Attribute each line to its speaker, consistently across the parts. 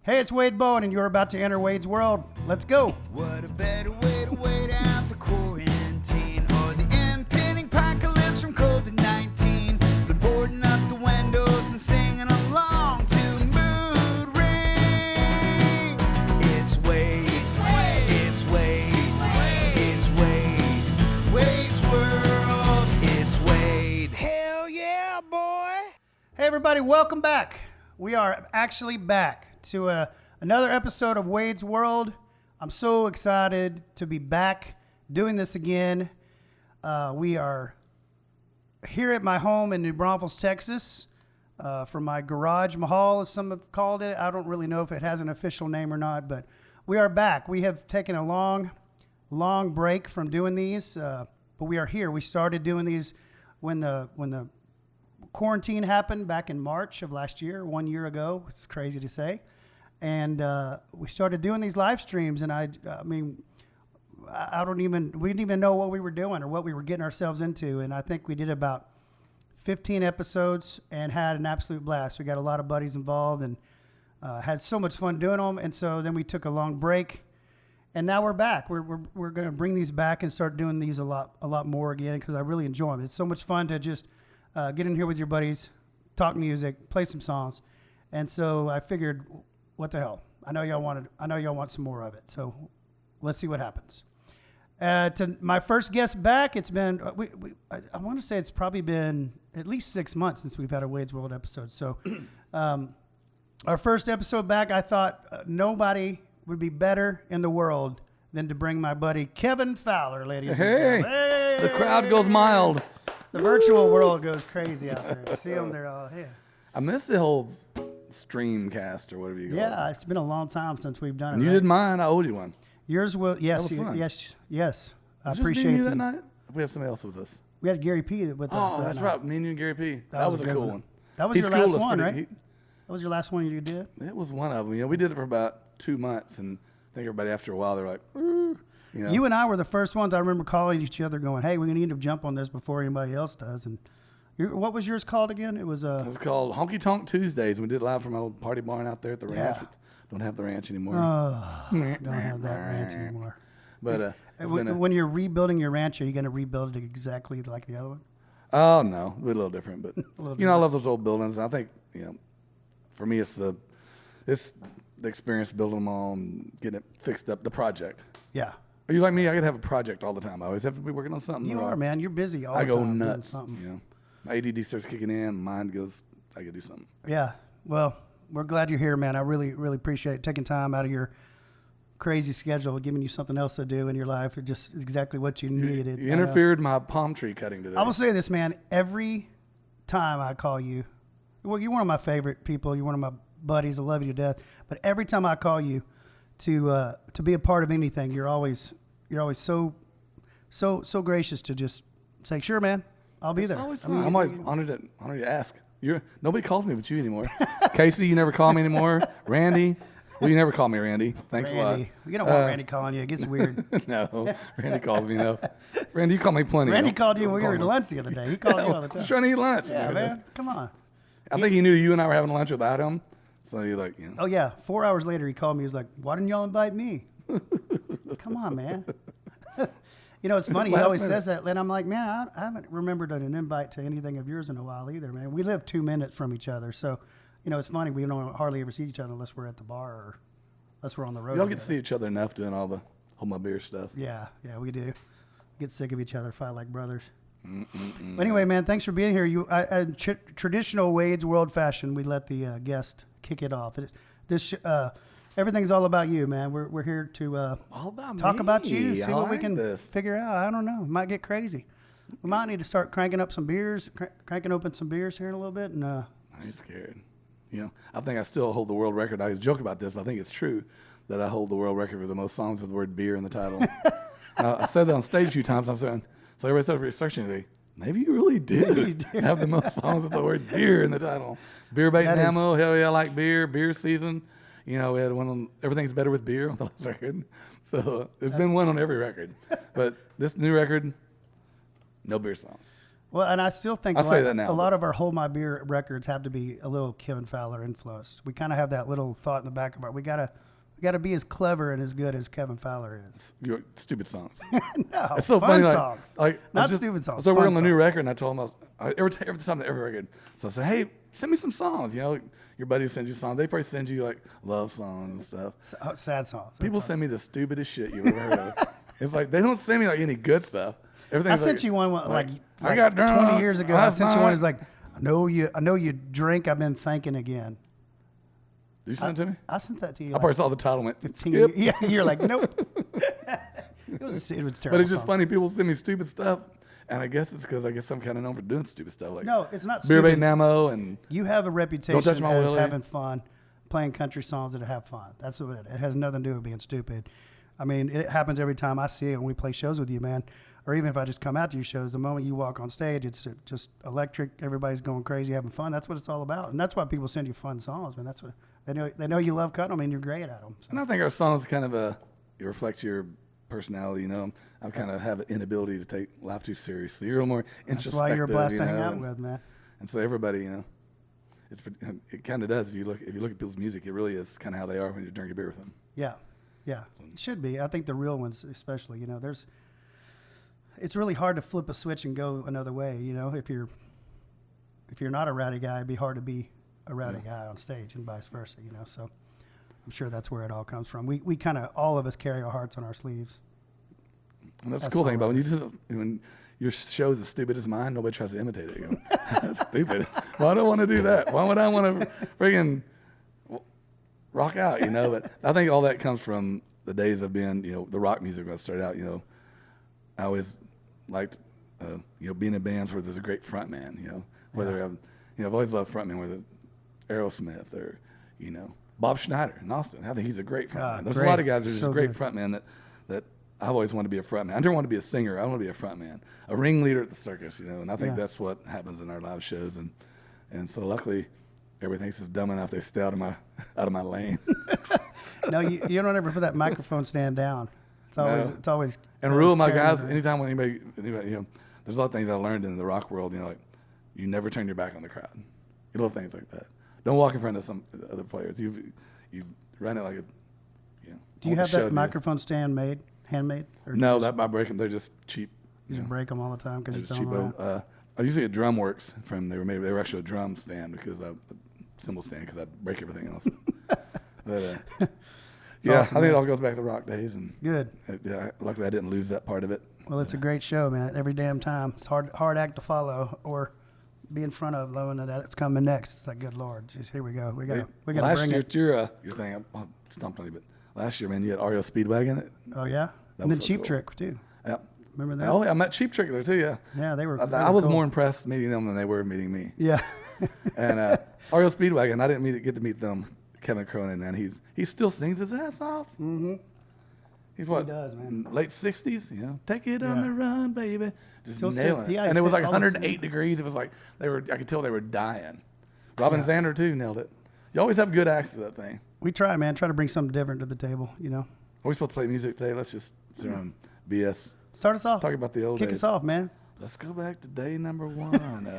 Speaker 1: Hey, it's Wade Bowen, and you're about to enter Wade's world. Let's go.
Speaker 2: What a better way to wait out the quarantine or the impending apocalypse from COVID-19 than boarding up the windows and singing along to Mood Ring. It's Wade. It's Wade. It's Wade. Wade's world. It's Wade. Hell yeah, boy.
Speaker 1: Hey, everybody, welcome back. We are actually back to another episode of Wade's World. I'm so excited to be back doing this again. We are here at my home in New Braunfels, Texas, from my garage mahal, as some have called it. I don't really know if it has an official name or not, but we are back. We have taken a long break from doing these, but we are here. We started doing these when the quarantine happened back in March of last year, 1 year ago. It's crazy to say. And we started doing these live streams, and we didn't even know what we were doing or what we were getting ourselves into. And I think we did about 15 episodes and had an absolute blast. We got a lot of buddies involved and had so much fun doing them. And so then we took a long break, and now we're back. We're going to bring these back and start doing these a lot more again, because I really enjoy them. It's so much fun to just get in here with your buddies, talk music, play some songs. And so I figured, what the hell? I know y'all want some more of it. So let's see what happens. To my first guest back, it's been, I want to say it's probably been at least 6 months since we've had a Wade's World episode. So our first episode back, I thought nobody would be better in the world than to bring my buddy Kevin Fowler, ladies and gentlemen. Hey!
Speaker 3: The crowd goes mild.
Speaker 1: The virtual world goes crazy out there. See them, they're all here.
Speaker 3: I miss the whole streamcast or whatever you call it.
Speaker 1: Yeah, it's been a long time since we've done it.
Speaker 3: And you did mine. I owed you one.
Speaker 1: Yours will, yes,
Speaker 3: That was fun.
Speaker 1: yes. I
Speaker 3: Was it just
Speaker 1: appreciate
Speaker 3: me and you
Speaker 1: that.
Speaker 3: that night. We have somebody else with us.
Speaker 1: We had Gary P with us.
Speaker 3: Oh,
Speaker 1: that
Speaker 3: that's
Speaker 1: night.
Speaker 3: right. Me and you and Gary P. That was a
Speaker 1: good
Speaker 3: cool one.
Speaker 1: That was
Speaker 3: He
Speaker 1: your
Speaker 3: schooled
Speaker 1: last
Speaker 3: us
Speaker 1: one,
Speaker 3: pretty-
Speaker 1: right? That was your last one you did?
Speaker 3: It was one of them. You know, we did it for about 2 months, and I think everybody after a while they're like, "Ooh," you know.
Speaker 1: You and I were the first ones. I remember calling each other, going, "Hey, we're gonna need to jump on this before anybody else does." And what was yours called again? It was
Speaker 3: It was called Honky Tonk Tuesdays, and we did it live from my old party barn out there at the ranch. Don't have the ranch anymore.
Speaker 1: don't have that ranch anymore.
Speaker 3: But it's been a,
Speaker 1: When you're rebuilding your ranch, are you gonna rebuild it exactly like the other one?
Speaker 3: oh no, we're a little different, but
Speaker 1: little
Speaker 3: you know, I love those old buildings. And I think, you know, for me, it's the experience building them all and getting it fixed up. The project.
Speaker 1: Yeah.
Speaker 3: Are you like me? I could have a project all the time. I always have to be working on something.
Speaker 1: You
Speaker 3: or
Speaker 1: are, man. You're busy all
Speaker 3: I
Speaker 1: the
Speaker 3: go
Speaker 1: time. doing
Speaker 3: nuts.
Speaker 1: something.
Speaker 3: You know, my ADD starts kicking in. Mind goes, I could do something.
Speaker 1: Yeah. Well, we're glad you're here, man. I really, really appreciate taking time out of your crazy schedule, giving you something else to do in your life. It's just exactly what you needed.
Speaker 3: You interfered my palm tree cutting today.
Speaker 1: I will say this, man. Every time I call you, well, you're one of my favorite people. You're one of my buddies. I love you to death. But every time I call you to be a part of anything, you're always so gracious to just say, "Sure, man, I'll be
Speaker 3: It's
Speaker 1: there."
Speaker 3: always fun. I'm always honored to ask. Nobody calls me but you anymore. Casey, you never call me anymore. Randy, well, you never call me Randy. Thanks
Speaker 1: Randy.
Speaker 3: a lot.
Speaker 1: You don't want Randy calling you. It gets weird.
Speaker 3: No, Randy calls me enough. Randy, you call me plenty.
Speaker 1: Randy
Speaker 3: Don't-
Speaker 1: called you
Speaker 3: don't
Speaker 1: when we
Speaker 3: call
Speaker 1: were at
Speaker 3: me.
Speaker 1: lunch the other day. He called you all the
Speaker 3: I
Speaker 1: time.
Speaker 3: was trying to eat lunch.
Speaker 1: Yeah,
Speaker 3: There it is.
Speaker 1: man. Come on.
Speaker 3: I think he knew you and I were having lunch without him. So you're like, you know.
Speaker 1: Oh, yeah. 4 hours later, he called me. He was like, "Why didn't y'all invite me?" Come on, man. You know, it's funny. He
Speaker 3: last
Speaker 1: always
Speaker 3: minute.
Speaker 1: says that. And I'm like, man, I haven't remembered an invite to anything of yours in a while either, man. We live 2 minutes from each other. So, you know, it's funny. We don't hardly ever see each other unless we're at the bar or unless we're on the road.
Speaker 3: We all get to
Speaker 1: together.
Speaker 3: see each other enough doing all the hold my beer stuff.
Speaker 1: Yeah, we do. Get sick of each other, fight like brothers. But anyway, man, thanks for being here. Traditional Wade's World fashion, we let the guest kick it off. Everything's all about you, man. We're here to
Speaker 3: All about
Speaker 1: talk
Speaker 3: me.
Speaker 1: about you, see
Speaker 3: I
Speaker 1: what we
Speaker 3: like
Speaker 1: can
Speaker 3: this.
Speaker 1: figure out. I don't know. It might get crazy. We might need to start cranking up some beers, cranking open some beers here in a little bit. And
Speaker 3: I ain't scared. You know, I think I still hold the world record. I always joke about this, but I think it's true that I hold the world record for the most songs with the word beer in the title. I said that on stage a few times. I'm saying, so everybody started researching today. Maybe you really did have the most songs with the word beer in the title. Beer bait and ammo. Hell yeah, I like beer. Beer season. You know, we had one on Everything's Better with Beer on the last record. So there's been one on every record. But this new record, no beer songs.
Speaker 1: Well, and I still think
Speaker 3: I say that now,
Speaker 1: a lot of our Hold My Beer records have to be a little Kevin Fowler influenced. We kind of have that little thought in the back of our, we gotta be as clever and as good as Kevin Fowler is.
Speaker 3: Your stupid songs.
Speaker 1: No,
Speaker 3: It's so
Speaker 1: fun
Speaker 3: funny.
Speaker 1: songs. Not stupid songs.
Speaker 3: So we're
Speaker 1: fun
Speaker 3: on the new
Speaker 1: songs.
Speaker 3: record, and I told him every time every record. So I said, hey, send me some songs. You know, your buddies send you songs. They probably send you like love songs and stuff.
Speaker 1: Sad songs.
Speaker 3: People send me the stupidest shit you ever heard of. It's like they don't send me like any good stuff.
Speaker 1: I sent you one like
Speaker 3: I got drunk
Speaker 1: 20 years ago. I sent you one. It's like, I know you drink. I've been thinking again.
Speaker 3: Did you send it to me?
Speaker 1: I sent that to you.
Speaker 3: I probably saw the title and went,
Speaker 1: 15
Speaker 3: skip.
Speaker 1: Yeah, you're like, nope. it was terrible.
Speaker 3: But it's just
Speaker 1: song.
Speaker 3: funny. People send me stupid stuff. And I guess it's because I'm kind of known for doing stupid stuff. Like
Speaker 1: No, it's not
Speaker 3: Beer
Speaker 1: stupid.
Speaker 3: Bait and Ammo and
Speaker 1: You have a reputation
Speaker 3: Touch My
Speaker 1: as
Speaker 3: Willie.
Speaker 1: having fun, playing country songs that have fun. That's what it has nothing to do with being stupid. I mean, it happens every time I see it when we play shows with you, man. Or even if I just come out to your shows, the moment you walk on stage, it's just electric. Everybody's going crazy, having fun. That's what it's all about, and that's why people send you fun songs, man. That's what they know you love cutting them, and you're great at them. So.
Speaker 3: And I think our songs kind of it reflects your personality. You know, I kind of have an inability to take life too seriously. You're a little more introspective.
Speaker 1: That's why you're a blast to hang out
Speaker 3: and,
Speaker 1: with, man.
Speaker 3: And so everybody, it kind of does. If you look at people's music, it really is kind of how they are when you drink a beer with them.
Speaker 1: Yeah, it should be. I think the real ones, especially. You know, it's really hard to flip a switch and go another way. You know, if you're not a rowdy guy, it'd be hard to be a rowdy guy on stage, and vice versa. You know, so I'm sure that's where it all comes from. We kind of all of us carry our hearts on our sleeves.
Speaker 3: And that's the cool thing about when your show is as stupid as mine, nobody tries to imitate it. You go, that's stupid. Well, I don't want to do that. Why would I want to friggin' rock out? You know, but I think all that comes from the days of being, the rock music when I started out. I always liked, being in bands where there's a great front man. Whether I've always loved front men, whether Aerosmith or Bob Schneider in Austin. I think he's a great front man. There's a lot of guys that are just great front men that I've always wanted to be a front man. I never want to be a singer. I want to be a front man, a ringleader at the circus. And I think that's what happens in our live shows. And so luckily, everybody thinks it's dumb enough they stay out of my lane.
Speaker 1: No, you don't ever put that microphone stand down. It's always.
Speaker 3: And rule my guys, anytime when anybody, there's a lot of things I learned in the rock world. Like you never turn your back on the crowd. Little things like that. Don't walk in front of some other players. You run it like a.
Speaker 1: Do you have that microphone stand handmade? Or
Speaker 3: no, I break them. They're just cheap.
Speaker 1: You break them all the time because you
Speaker 3: just
Speaker 1: don't
Speaker 3: cheapo. I usually get DrumWorks they were actually a drum stand because a cymbal stand because I break everything else. But yeah,
Speaker 1: awesome,
Speaker 3: I think
Speaker 1: man.
Speaker 3: it all goes back to rock days and
Speaker 1: Good.
Speaker 3: Luckily I didn't lose that part of it.
Speaker 1: Well, it's a great show, man. Every damn time. It's hard act to follow or be in front of knowing that it's coming next. It's like, good Lord, just here we go. We got to bring it.
Speaker 3: Your thing, I stumped on you, but last year, man, you had REO Speedwagon in it.
Speaker 1: Oh yeah, and then Cheap Trick too.
Speaker 3: Yeah.
Speaker 1: Remember that?
Speaker 3: Oh, yeah, I met Cheap Trick there too. Yeah.
Speaker 1: Yeah, they were.
Speaker 3: I was
Speaker 1: cool.
Speaker 3: more impressed meeting them than they were meeting me.
Speaker 1: Yeah.
Speaker 3: And REO Speedwagon, I didn't get to meet them. Kevin Cronin, man, he still sings his ass off.
Speaker 1: Mm-hmm.
Speaker 3: He's what?
Speaker 1: He does, man.
Speaker 3: Late 60s, Take it on the run, baby. Just
Speaker 1: Still
Speaker 3: nailing it.
Speaker 1: yeah,
Speaker 3: And it was like
Speaker 1: all the
Speaker 3: 108
Speaker 1: same.
Speaker 3: degrees. It was like I could tell they were dying. Robin Zander too nailed it. You always have good acts to that thing.
Speaker 1: We try, man. Try to bring something different to the table.
Speaker 3: Are we supposed to play music today? Let's just sit around BS.
Speaker 1: Start us off.
Speaker 3: Talk about the old days.
Speaker 1: Kick us off, man.
Speaker 3: Let's go back to day number 1.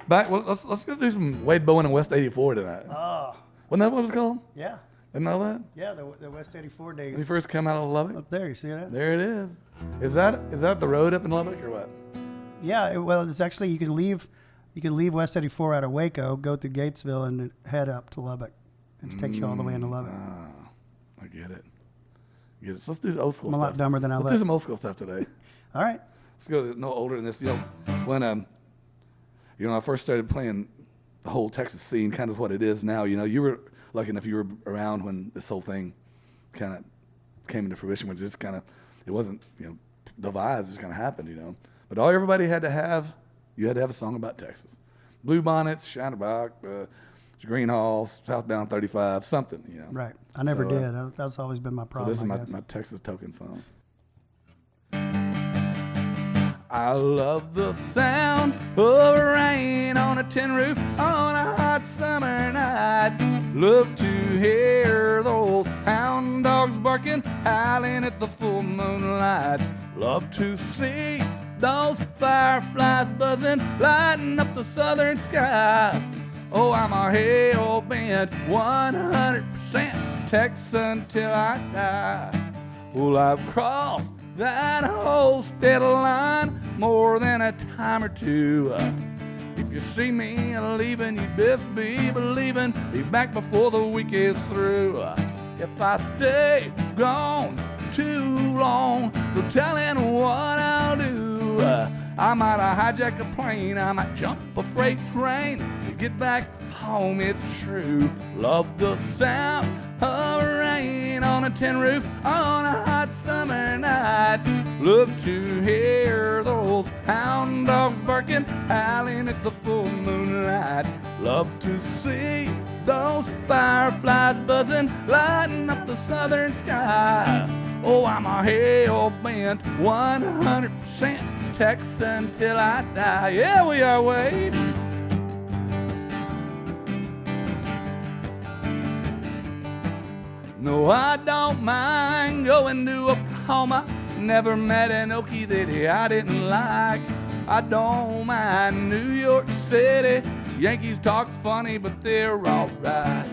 Speaker 3: Let's go do some Wade Bowen and West 84 tonight.
Speaker 1: Oh.
Speaker 3: Wasn't that what it was called?
Speaker 1: Yeah.
Speaker 3: Didn't know that?
Speaker 1: Yeah, the West 84 days.
Speaker 3: When you first come out of Lubbock?
Speaker 1: Up there, you see that?
Speaker 3: There it is. Is that the road up in Lubbock or what?
Speaker 1: Yeah, well, it's actually you can leave West 84 out of Waco, go through Gatesville, and head up to Lubbock. It takes you all the way into Lubbock.
Speaker 3: I get it. So let's do old school
Speaker 1: I'm
Speaker 3: stuff.
Speaker 1: a lot dumber than I
Speaker 3: Let's
Speaker 1: look.
Speaker 3: do some old school stuff today.
Speaker 1: All right.
Speaker 3: Let's go no older than this. When I first started playing the whole Texas scene, kind of what it is now. You were lucky enough you were around when this whole thing kind of came into fruition, which just kind of it wasn't the vibes just kind of happened, But everybody had to have a song about Texas. Blue Bonnets, Shinerbach, Green Hall, Southbound 35, something,
Speaker 1: Right. I never did. That's always been my problem.
Speaker 3: So this is my Texas token song. I love the sound of rain on a tin roof on a hot summer night. Love to hear those hound dogs barking, howling at the full moonlight. Love to see those fireflies buzzing, lighting up the southern sky. Oh, I'm a hell-bent 100% Texan till I die. Well, I've crossed that whole state line more than a time or two. If you see me leaving, you'd best be believing, be back before the week is through. If I stay gone too long, no telling what I'll do. I might hijack a plane, I might jump a freight train to get back home, it's true. Love the sound of rain on a tin roof on a hot summer night. Love to hear those hound dogs barking, howling at the full moonlight. Love to see those fireflies buzzing, lighting up the southern sky. Oh, I'm a hell-bent 100% Texan till I die. Yeah, we are, Wade. No, I don't mind going to Oklahoma. Never met an Okie that I didn't like. I don't mind New York City. Yankees talk funny, but they're alright.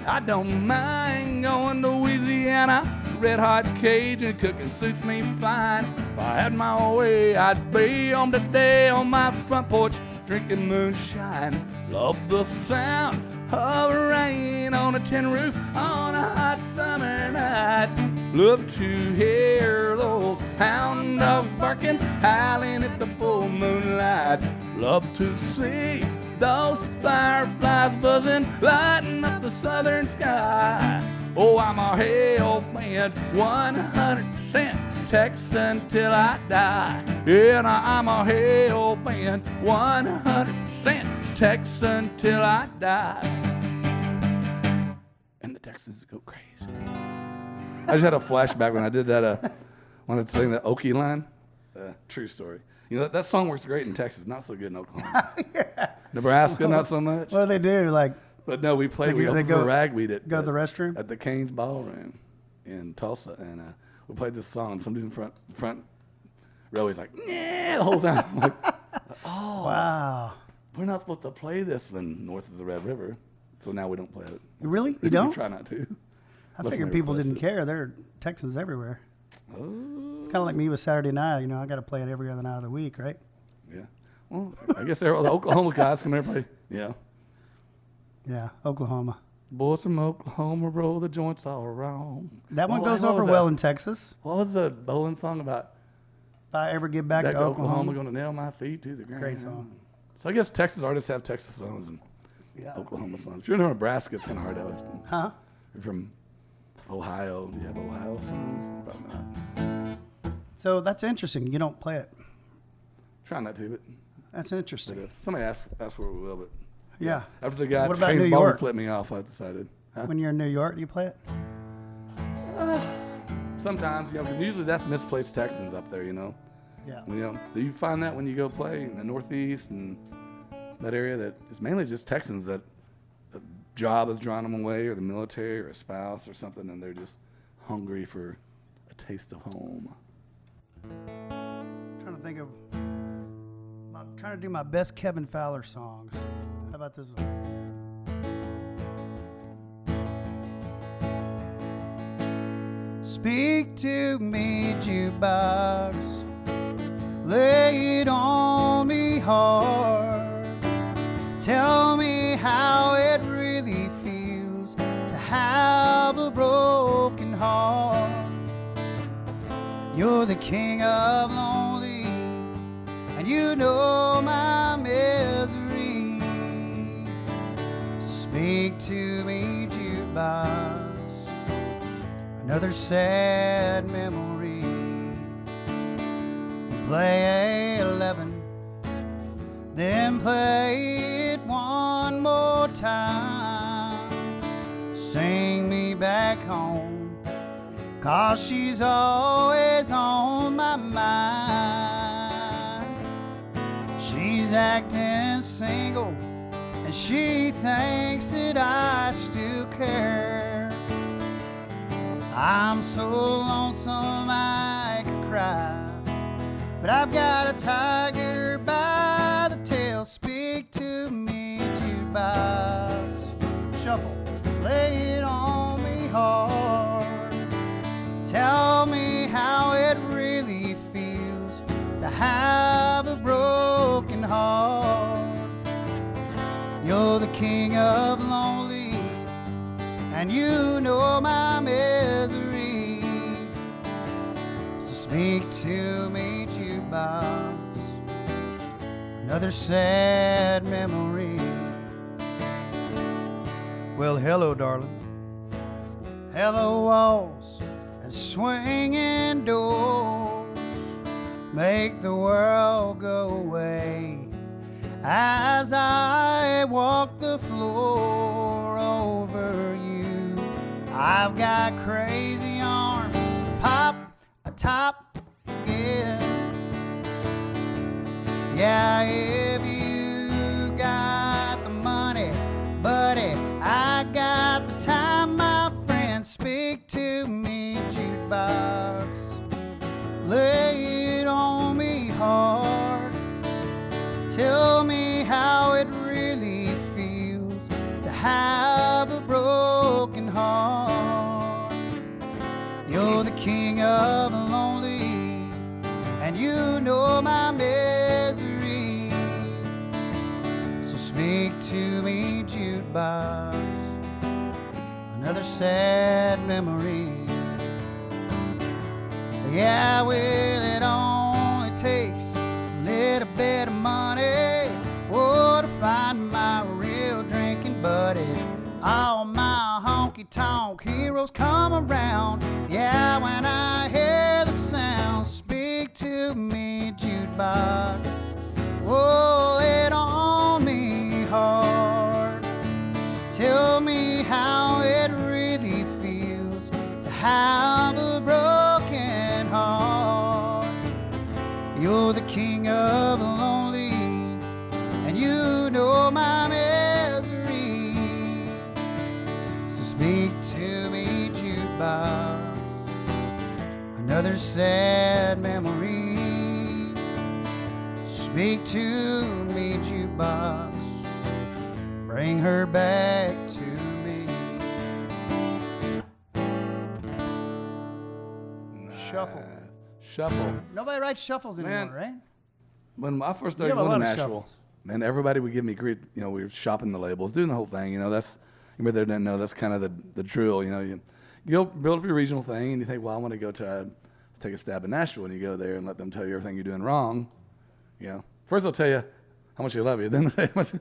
Speaker 3: I don't mind going to Louisiana. Red hot Cajun cooking suits me fine. If I had my way, I'd be home today on my front porch drinking moonshine. Love the sound of rain on a tin roof on a hot summer night. Love to hear those hound dogs barking, howling at the full moonlight. Love to see those fireflies buzzing, lighting up the southern sky. Oh, I'm a hell-bent 100% Texan till I die. Yeah, and I'm a hell-bent 100% Texan till I die. And the Texans go crazy. I just had a flashback when I did that, when I sang that Okie line. True story. You know, that song works great in Texas, not so good in Oklahoma. Yeah. Nebraska, not so much.
Speaker 1: What do they do? Like,
Speaker 3: but no, we played. We opened for Ragweed at
Speaker 1: go to the restroom
Speaker 3: at the Canes Ballroom in Tulsa, and we played this song. Somebody's in front row. He's like, "Yeah," the whole time. I'm like, oh,
Speaker 1: wow.
Speaker 3: We're not supposed to play this one north of the Red River, so now we don't play it.
Speaker 1: Really? You don't?
Speaker 3: We try not to.
Speaker 1: I figured people didn't care. There are Texans everywhere.
Speaker 3: Oh.
Speaker 1: It's kind of like me with Saturday night. You know, I got to play it every other night of the week, right?
Speaker 3: Yeah. Well, I guess the Oklahoma guys come there and play. Yeah.
Speaker 1: Yeah, Oklahoma.
Speaker 3: Boys from Oklahoma roll the joints all around.
Speaker 1: That one goes over well in Texas.
Speaker 3: What was the Bowen song about?
Speaker 1: If I ever get back to Oklahoma,
Speaker 3: gonna nail my feet to the ground.
Speaker 1: Great song.
Speaker 3: So I guess Texas artists have Texas songs and Oklahoma songs. If you're in Nebraska, it's kind of hard to.
Speaker 1: Huh?
Speaker 3: If you're from Ohio, do you have Ohio songs? Probably not.
Speaker 1: So that's interesting. You don't play it.
Speaker 3: Try not to, but
Speaker 1: That's interesting.
Speaker 3: if somebody asks for it, we will. But
Speaker 1: Yeah.
Speaker 3: after the guy
Speaker 1: What about
Speaker 3: Canes
Speaker 1: New
Speaker 3: Ballroom
Speaker 1: York?
Speaker 3: flipped me off, I decided. Huh?
Speaker 1: When you're in New York, do you play it?
Speaker 3: Sometimes, you know, 'cause usually that's misplaced Texans up there, you know.
Speaker 1: Yeah.
Speaker 3: You know, do you find that when you go play in the Northeast and that area that it's mainly just Texans that a job has drawn them away, or the military, or a spouse, or something, and they're just hungry for a taste of home?
Speaker 1: I'm trying to think of. I'm trying to do my best Kevin Fowler songs. How about this one? Speak to me, jukebox. Lay it on me hard. Tell me how it really feels to have a broken heart. You're the king of lonely, and you know my misery. Speak to me, jukebox. Another sad memory. Play 11, then play it one more time. Sing me back home, 'cause she's always on my mind. She's acting single, and she thinks that I still care. I'm so lonesome I could cry But I've got a tiger by the tail. Speak to me, jukebox. Shuffle, lay it on me hard. Tell me how it really feels to have a broken heart. You're the king of lonely, and you know my misery. So speak to me, jukebox. Another sad memory. Well, hello, darling. Hello, walls and swinging doors. Make the world go away as I walk the floor over you. I've got crazy arms, pop a top again. Yeah, if you got the money, buddy, I got the time, my friend. Speak to me, jukebox. Lay it on me hard. Tell me how it really feels to have a broken heart. You're the king of lonely, and you know my misery. So speak to me, jukebox. Another sad memory. Yeah, well, it only takes a little bit of money, oh, to find my real drinking buddies. All my honky-tonk heroes come around. Yeah, when I hear the sound, speak to me, jukebox. Oh, lay it on me hard. Tell me how it really feels to have a broken heart. You're the king of lonely, and you know my misery. So speak to me, jukebox. Another sad memory. Speak to me, jukebox. Bring her back to me. Shuffle.
Speaker 3: Shuffle.
Speaker 1: Nobody writes shuffles anymore,
Speaker 3: Man.
Speaker 1: right?
Speaker 3: When I first
Speaker 1: You
Speaker 3: started
Speaker 1: have a
Speaker 3: going to
Speaker 1: lot of
Speaker 3: Nashville,
Speaker 1: shuffles.
Speaker 3: man, everybody would give me grief. You know, we were shopping the labels, doing the whole thing. You know, that's, you may didn't know, that's kind of the drill. You know, you go build up your regional thing, and you think, well, I want to go to, let's take a stab at Nashville, and you go there and let them tell you everything you're doing wrong. You know, first they'll tell you how much they love you, then how much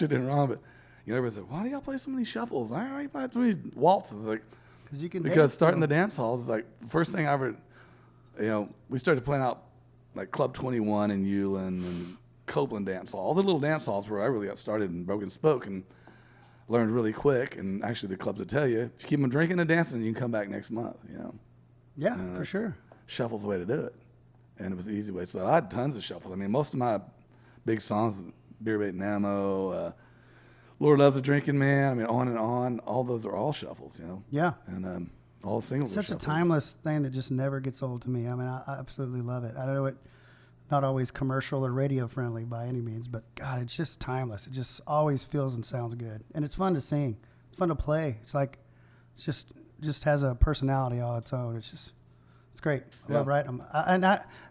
Speaker 3: you're doing wrong. But you know, everybody said, why do y'all play so many shuffles? Why do you play so many waltzes? Like,
Speaker 1: You can
Speaker 3: because starting the dance halls is like the first thing I ever, you know, we started playing out like Club 21 in Eulin and Copeland dance hall, all the little dance halls where I really got started in Broken Spoke and learned really quick. And actually the clubs would tell you, if you keep them drinking and dancing, you can come back next month, you know.
Speaker 1: Yeah, for sure.
Speaker 3: Shuffle's the way to do it. And it was the easy way. So I had tons of shuffles. I mean, most of my big songs, Beer, Bait, and Ammo, Lord Loves a Drinking Man, I mean, on and on, all those are all shuffles, you know.
Speaker 1: Yeah.
Speaker 3: And all singles are
Speaker 1: Such a
Speaker 3: shuffles.
Speaker 1: timeless thing that just never gets old to me. I mean, I absolutely love it. I don't know it, not always commercial or radio friendly by any means, but God, it's just timeless. It just always feels and sounds good, and it's fun to sing. It's fun to play. It's like, it's just has a personality all its own. It's great. I love writing them.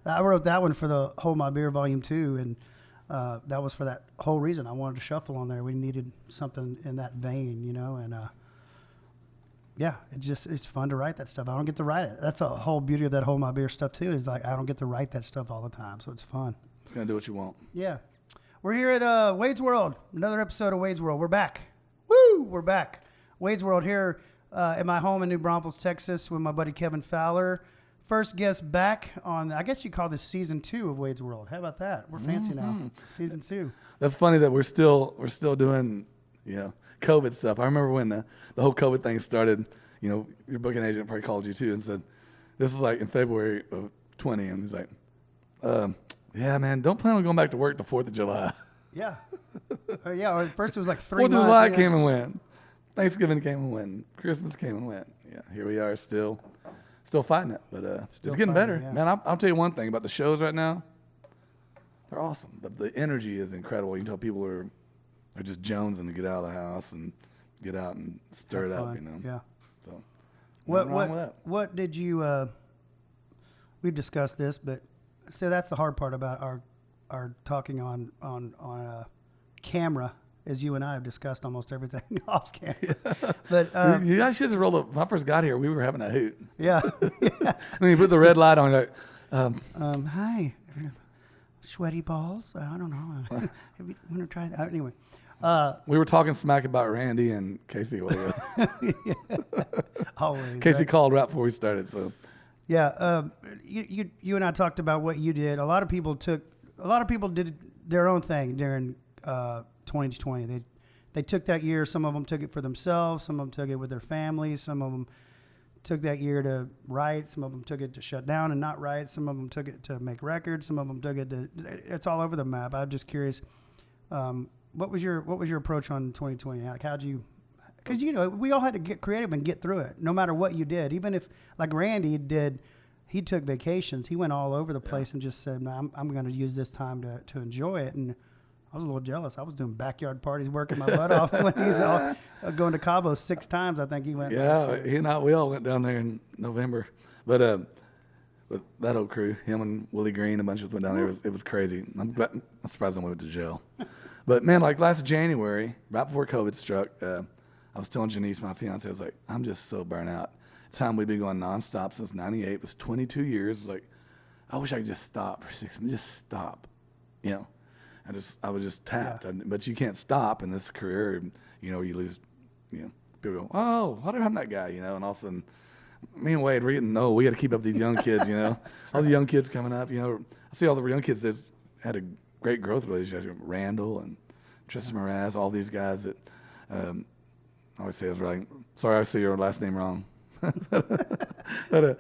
Speaker 1: I wrote that one for the Hold My Beer Volume 2, and that was for that whole reason. I wanted to shuffle on there. We needed something in that vein, you know, and yeah, it's fun to write that stuff. I don't get to write it. That's a whole beauty of that Hold My Beer stuff too, is like I don't get to write that stuff all the time, so it's fun.
Speaker 3: It's going to do what you want.
Speaker 1: Yeah. We're here at Wade's World, another episode of Wade's World. We're back. Woo! We're back. Wade's World here at my home in New Braunfels, Texas with my buddy Kevin Fowler. First guest back on, I guess you call this season 2 of Wade's World. How about that? We're fancy now. Season 2.
Speaker 3: That's funny that we're still doing, you know, COVID stuff. I remember when the whole COVID thing started, you know, your booking agent probably called you too and said, this is like in February of 20, and he's like, yeah, man, don't plan on going back to work the 4th of July.
Speaker 1: Yeah. Yeah, or at first it was like 3
Speaker 3: 4th
Speaker 1: months.
Speaker 3: of July
Speaker 1: yeah.
Speaker 3: came and went. Thanksgiving came and went. Christmas came and went. Yeah, here we are still fighting it, but it's getting
Speaker 1: fighting
Speaker 3: better.
Speaker 1: it, yeah.
Speaker 3: Man, I'll tell you one thing about the shows right now. they're awesome. The energy is incredible. You can tell people are just jonesing to get out of the house and get out and stir it up, you know.
Speaker 1: Yeah.
Speaker 3: So
Speaker 1: what did you? We've discussed this, but so that's the hard part about our talking on camera, as you and I have discussed almost everything off camera. But
Speaker 3: you guys should have rolled up. When I first got here, we were having a hoot.
Speaker 1: yeah.
Speaker 3: And then you put the red light on, you're like,
Speaker 1: Hi, sweaty balls. I don't know. Have you want to try that? Anyway.
Speaker 3: we were talking smack about Randy and Casey.
Speaker 1: Always.
Speaker 3: Casey
Speaker 1: right?
Speaker 3: called right before we started, so.
Speaker 1: Yeah, you and I talked about what you did. A lot of people did their own thing during 2020. They took that year. Some of them took it for themselves. Some of them took it with their families. Some of them took that year to write. Some of them took it to shut down and not write. Some of them took it to make records. Some of them took it to. It's all over the map. I'm just curious. What was your approach on 2020? Like, how'd you? Because we all had to get creative and get through it, no matter what you did. Even if, like Randy did, he took vacations. He went all over the place and just said, "No, I'm going to use this time to enjoy it." And I was a little jealous. I was doing backyard parties, working my butt off. When he's all, going to Cabo 6 times, I think he went.
Speaker 3: Yeah, we all went down there in November, but that old crew, him and Willie Green, a bunch of us went down there. It was crazy. I'm surprised I went to jail. But man, like last January, right before COVID struck. I was telling Janice, my fiance, I was like, I'm just so burnt out. The time we'd been going nonstop since '98 was 22 years. It's like, I wish I could just stop for 6 months. Just stop, you know. I was just tapped. But you can't stop in this career. You lose. People go, oh, whatever happened to that guy? And all of a sudden, me and Wade, we're getting old. We got to keep up these young kids. All the young kids coming up. I see all the young kids that's had a great growth relationship. Randall and Tristan Mraz, all these guys that. I always say I was right. Sorry, I say your last name wrong. but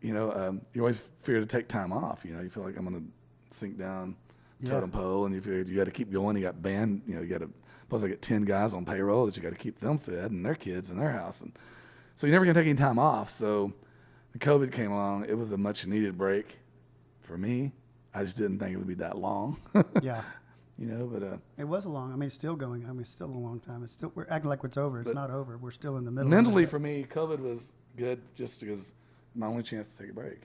Speaker 3: you always fear to take time off. You feel like I'm going to sink down totem pole, and you feel you got to keep going. You got band. You got to. Plus, I got 10 guys on payroll that you got to keep them fed and their kids in their house, and so you're never going to take any time off. So, when COVID came along, it was a much needed break for me. I just didn't think it would be that long.
Speaker 1: Yeah.
Speaker 3: But
Speaker 1: it was a long. I mean, it's still going. I mean, it's still a long time. We're acting like it's over. It's not over. We're still in the middle.
Speaker 3: Mentally, for me, COVID was good just because my only chance to take a break.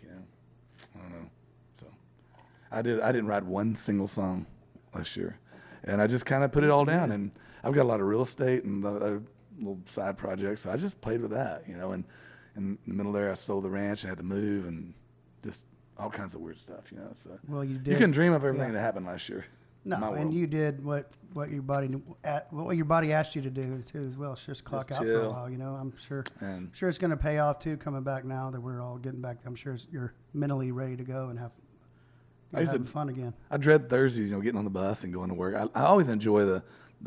Speaker 3: I don't know. So, I didn't write one single song last year, and I just kind of put it all down. And I've got a lot of real estate and other little side projects, so I just played with that. And in the middle there, I sold the ranch. I had to move and just all kinds of weird stuff. So
Speaker 1: well, you did.
Speaker 3: You can dream of everything that happened last year.
Speaker 1: No, and you did what your body asked you to do too as well. Just clock out for a while, I'm sure.
Speaker 3: And
Speaker 1: sure it's going to pay off too. Coming back now that we're all getting back, I'm sure you're mentally ready to go and having fun again. I
Speaker 3: dread Thursdays, getting on the bus and going to work. I always enjoy the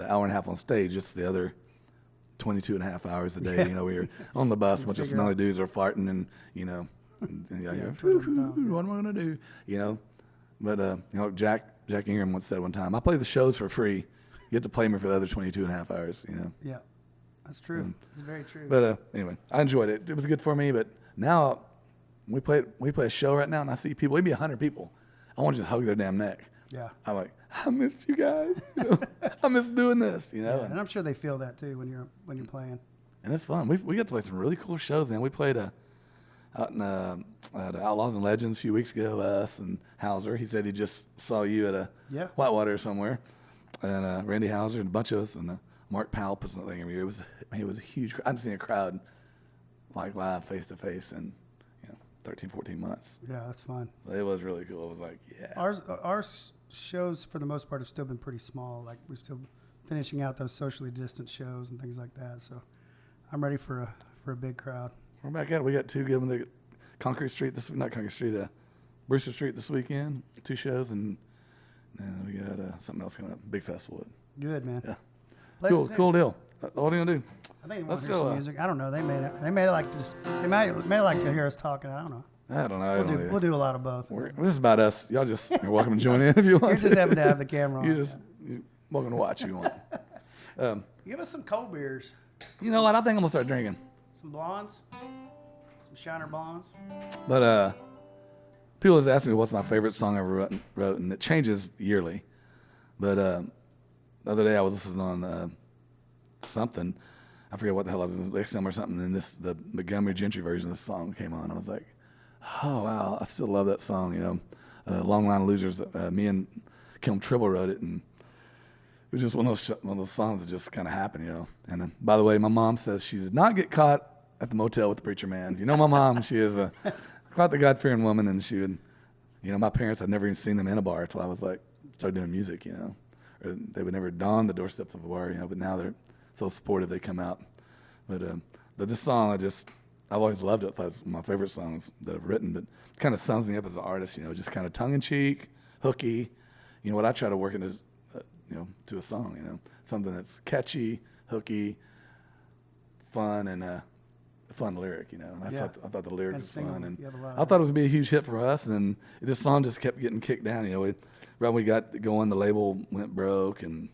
Speaker 3: hour and a half on stage. Just the other 22 and a half hours a day. We were on the bus, a bunch of smelly dudes are farting, and what am I going to do? But Jack Ingram once said one time, I play the shows for free. You get to play me for the other 22 and a half hours,
Speaker 1: Yeah, that's true. It's very true.
Speaker 3: But anyway, I enjoyed it. It was good for me. But now we play a show right now, and I see people, maybe 100 people. I want to just hug their damn neck.
Speaker 1: Yeah.
Speaker 3: I'm like, I missed you guys. I miss doing this,
Speaker 1: Yeah, and I'm sure they feel that too when you're playing.
Speaker 3: And it's fun. We got to play some really cool shows, man. We played out in Outlaws and Legends a few weeks ago, us and Hauser. He said he just saw you at Whitewater somewhere. And Randy Hauser and a bunch of us, and Mark Palp was another thing. It was a huge crowd. I hadn't seen a crowd like live face to face in 13, 14 months.
Speaker 1: Yeah, that's fun.
Speaker 3: It was really cool. It was like, yeah.
Speaker 1: Our shows for the most part have still been pretty small. Like we're still finishing out those socially distant shows and things like that. So I'm ready for a big crowd.
Speaker 3: We're back at it. We got 2 good ones. Brewster Street this weekend, 2 shows, and we got something else coming up, big festival.
Speaker 1: Good, man.
Speaker 3: Yeah. Cool deal. What are you gonna do?
Speaker 1: I think they want to hear some music. I don't know. They may like to hear us talking. I don't know.
Speaker 3: I don't know.
Speaker 1: We'll do a lot of both.
Speaker 3: This is about us. Y'all just you're welcome to join in if you want.
Speaker 1: You're just having to have the camera on.
Speaker 3: You're welcome to watch if you want.
Speaker 1: Give us some cold beers.
Speaker 3: You know what? I think I'm gonna start drinking.
Speaker 1: Some blondes. Some Shiner blondes.
Speaker 3: But people always ask me what's my favorite song I ever wrote, and it changes yearly. But the other day I was listening on something. I forget what the hell I was listening to, XM or something, and the Montgomery Gentry version of this song came on. I was like, oh, wow, I still love that song, you know. Long Line of Losers, me and Kim Tribble wrote it, and it was just one of those songs that just kind of happened, you know. And by the way, my mom says she did not get caught at the motel with the preacher man. You know my mom, she is quite the God-fearing woman, and she would, you know, my parents, I'd never even seen them in a bar until I was like, started doing music, you know. Or they would never dawn the doorsteps of a bar, you know, but now they're so supportive, they come out. But this song, I've always loved it. It's my favorite songs that I've written, but it kind of sums me up as an artist, you know, just kind of tongue-in-cheek, hooky. You know, what I try to work into, you know, to a song, you know, something that's catchy, hooky, fun, and a fun lyric, you know. And I thought the lyric was fun, and I thought it was going to be a huge hit for us, and this song just kept getting kicked down, you know. Right when we got going, the label went broke, and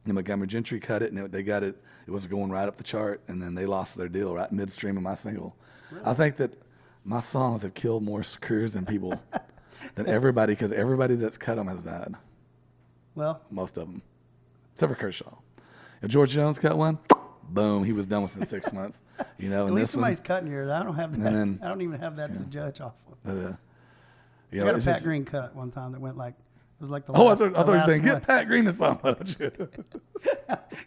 Speaker 3: Montgomery Gentry cut it, and they got it. It was going right up the chart, and then they lost their deal right midstream of my single. Really? I think that my songs have killed more careers than people, than everybody, because everybody that's cut them has died.
Speaker 1: Well,
Speaker 3: most of them, except for Kershaw. If George Jones cut one, boom, he was done within 6 months. You know,
Speaker 1: at
Speaker 3: and
Speaker 1: least
Speaker 3: this
Speaker 1: somebody's
Speaker 3: one,
Speaker 1: cutting yours. I don't have that.
Speaker 3: then,
Speaker 1: I don't even have that to judge off of.
Speaker 3: You
Speaker 1: I
Speaker 3: know,
Speaker 1: got a Pat
Speaker 3: just,
Speaker 1: Green cut one time that went like, it was like the
Speaker 3: oh,
Speaker 1: last.
Speaker 3: I thought you were saying,
Speaker 1: one.
Speaker 3: get Pat Green a song, why don't you?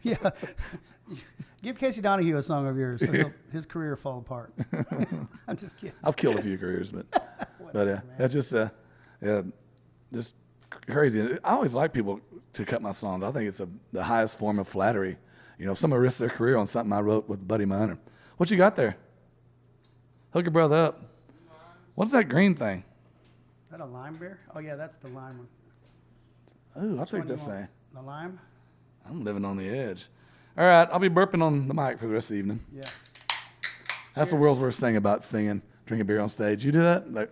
Speaker 1: Yeah. Give Casey Donahue a song of yours, so his career will fall apart. I'm just kidding.
Speaker 3: I've killed a few careers, but that's just just crazy. I always like people to cut my songs. I think it's the highest form of flattery. You know, if somebody risks their career on something I wrote with a buddy of mine. What you got there? Hook your brother up. What's that green thing?
Speaker 1: Is that a lime beer? Oh yeah, that's the lime one.
Speaker 3: Oh, I'll
Speaker 1: Which
Speaker 3: take
Speaker 1: one you
Speaker 3: this
Speaker 1: want?
Speaker 3: thing.
Speaker 1: The lime?
Speaker 3: I'm living on the edge. All right, I'll be burping on the mic for the rest of the evening.
Speaker 1: Yeah.
Speaker 3: That's the world's worst thing about singing, drinking beer on stage. You do that? Like,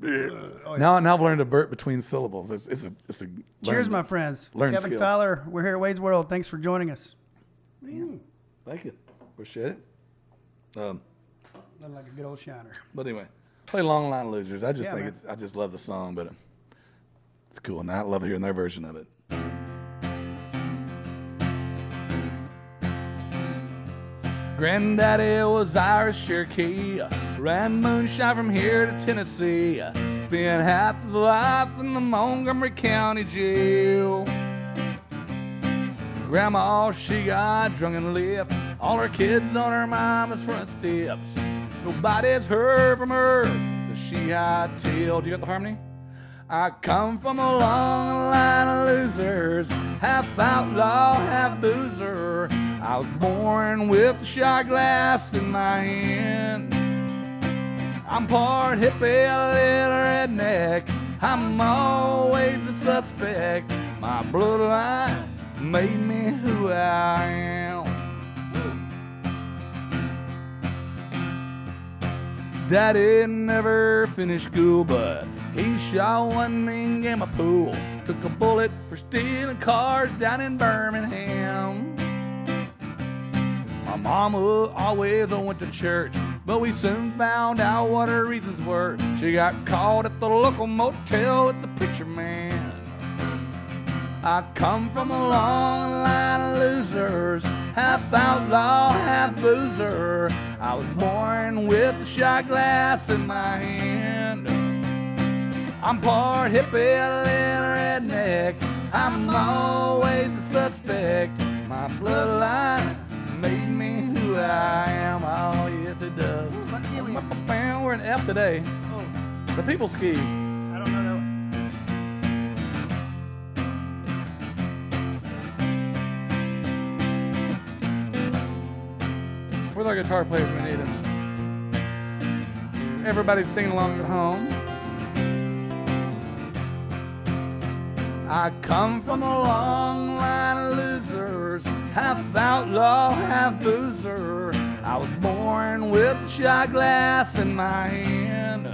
Speaker 1: Oh, yeah.
Speaker 3: now I've learned to burp between syllables. It's a
Speaker 1: Cheers, my friends.
Speaker 3: learned
Speaker 1: Kevin
Speaker 3: skill.
Speaker 1: Fowler, we're here at Wade's World. Thanks for joining us.
Speaker 3: Thank you. Appreciate it.
Speaker 1: Looking like a good old shiner.
Speaker 3: But anyway, play Long Line of Losers. I just
Speaker 1: Yeah,
Speaker 3: think
Speaker 1: man.
Speaker 3: I just love the song, but it's cool, and I love hearing their version of it. Granddaddy was Irish Cherokee, ran moonshine from here to Tennessee, spent half his life in the Montgomery County jail. Grandma, she got drunk and left all her kids on her mama's front steps. Nobody's heard from her, so she hightailed. You got the harmony? I come from a long line of losers, half outlaw, half boozer. I was born with a shot glass in my hand. I'm part hippie, a little redneck. I'm always a suspect. My bloodline made me who I am. Daddy never finished school, but he shot one mean game of pool. Took a bullet for stealing cars down in Birmingham. My mama always went to church, but we soon found out what her reasons were. She got caught at the local motel with the preacher man. I come from a long line of losers, half outlaw, half boozer. I was born with a shot glass in my hand. I'm part hippie, a little redneck. I'm always a suspect. My bloodline made me who I am. Oh, yes, it does. We're in F today. The people ski.
Speaker 1: I don't know.
Speaker 3: Where's our guitar players we need them? Everybody's singing along at home. I come from a long line of losers, half outlaw, half boozer. I was born with a shot glass in my hand.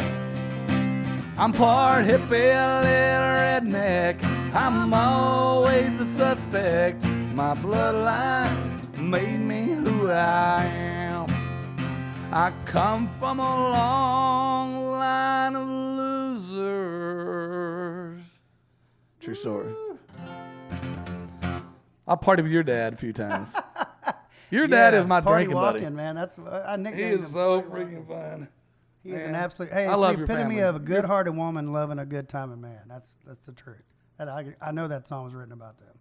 Speaker 3: I'm part hippie, a little redneck. I'm always a suspect. My bloodline made me who I am. I come from a long line of losers. True story. I partied with your dad a few times. Your dad is my
Speaker 1: party
Speaker 3: drinking
Speaker 1: walking,
Speaker 3: buddy.
Speaker 1: man. That's I nicknamed
Speaker 3: He is
Speaker 1: him
Speaker 3: so
Speaker 1: Party
Speaker 3: freaking
Speaker 1: Walking.
Speaker 3: fun.
Speaker 1: He is
Speaker 3: Man.
Speaker 1: an absolute. Hey,
Speaker 3: I
Speaker 1: it's
Speaker 3: love
Speaker 1: the
Speaker 3: your
Speaker 1: epitome
Speaker 3: family.
Speaker 1: of a good-hearted woman loving a good-timing man. That's the truth. And I know that song was written about them.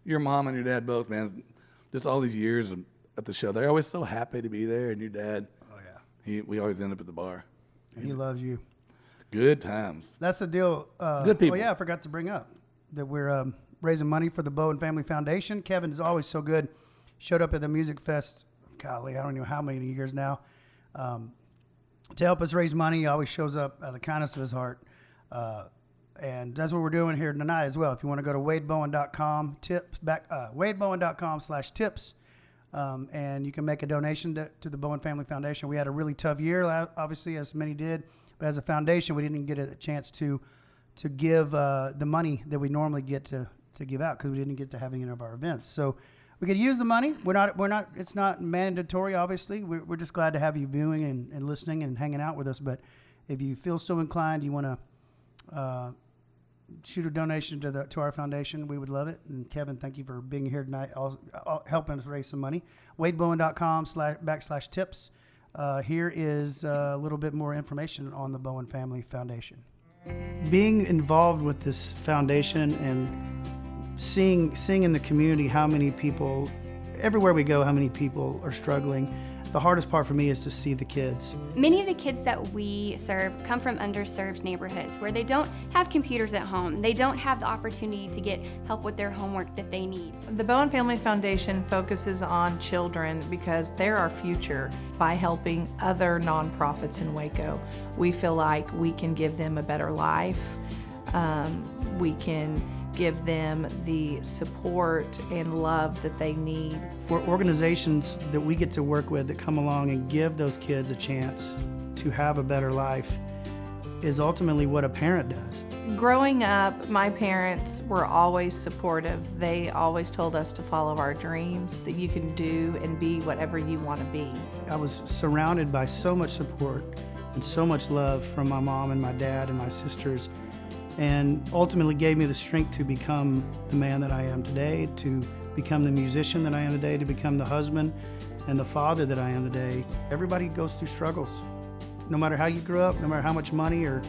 Speaker 3: Your mom and your dad both, man. Just all these years at the show, they're always so happy to be there. And your dad,
Speaker 1: Oh yeah,
Speaker 3: we always end up at the bar.
Speaker 1: he loves you.
Speaker 3: Good times.
Speaker 1: That's the deal.
Speaker 3: Good people.
Speaker 1: Oh yeah, I forgot to bring up that we're raising money for the Bowen Family Foundation. Kevin is always so good. Showed up at the music fest. Golly, I don't know how many years now. To help us raise money, he always shows up out of the kindness of his heart. And that's what we're doing here tonight as well. If you want to go to wadebowen.com, wadebowen.com/tips, and you can make a donation to the Bowen Family Foundation. We had a really tough year, obviously, as many did. But as a foundation, we didn't get a chance to give the money that we normally get to give out because we didn't get to have any of our events. So we could use the money. We're not. It's not mandatory. Obviously, we're just glad to have you viewing and listening and hanging out with us. But if you feel so inclined, you want to shoot a donation to our foundation, we would love it. And Kevin, thank you for being here tonight, helping us raise some money. wadebowen.com/tips. Here is a little bit more information on the Bowen Family Foundation. Being involved with this foundation and seeing in the community how many people, everywhere we go, how many people are struggling. The hardest part for me is to see the kids.
Speaker 4: Many of the kids that we serve come from underserved neighborhoods where they don't have computers at home. They don't have the opportunity to get help with their homework that they need.
Speaker 5: The Bowen Family Foundation focuses on children because they're our future. By helping other nonprofits in Waco, we feel like we can give them a better life. We can give them the support and love that they need.
Speaker 1: For organizations that we get to work with that come along and give those kids a chance to have a better life is ultimately what a parent does.
Speaker 5: Growing up, my parents were always supportive. They always told us to follow our dreams, that you can do and be whatever you want to be.
Speaker 1: I was surrounded by so much support and so much love from my mom and my dad and my sisters, and ultimately gave me the strength to become the man that I am today, to become the musician that I am today, to become the husband and the father that I am today. Everybody goes through struggles. No matter how you grew up, no matter how much money or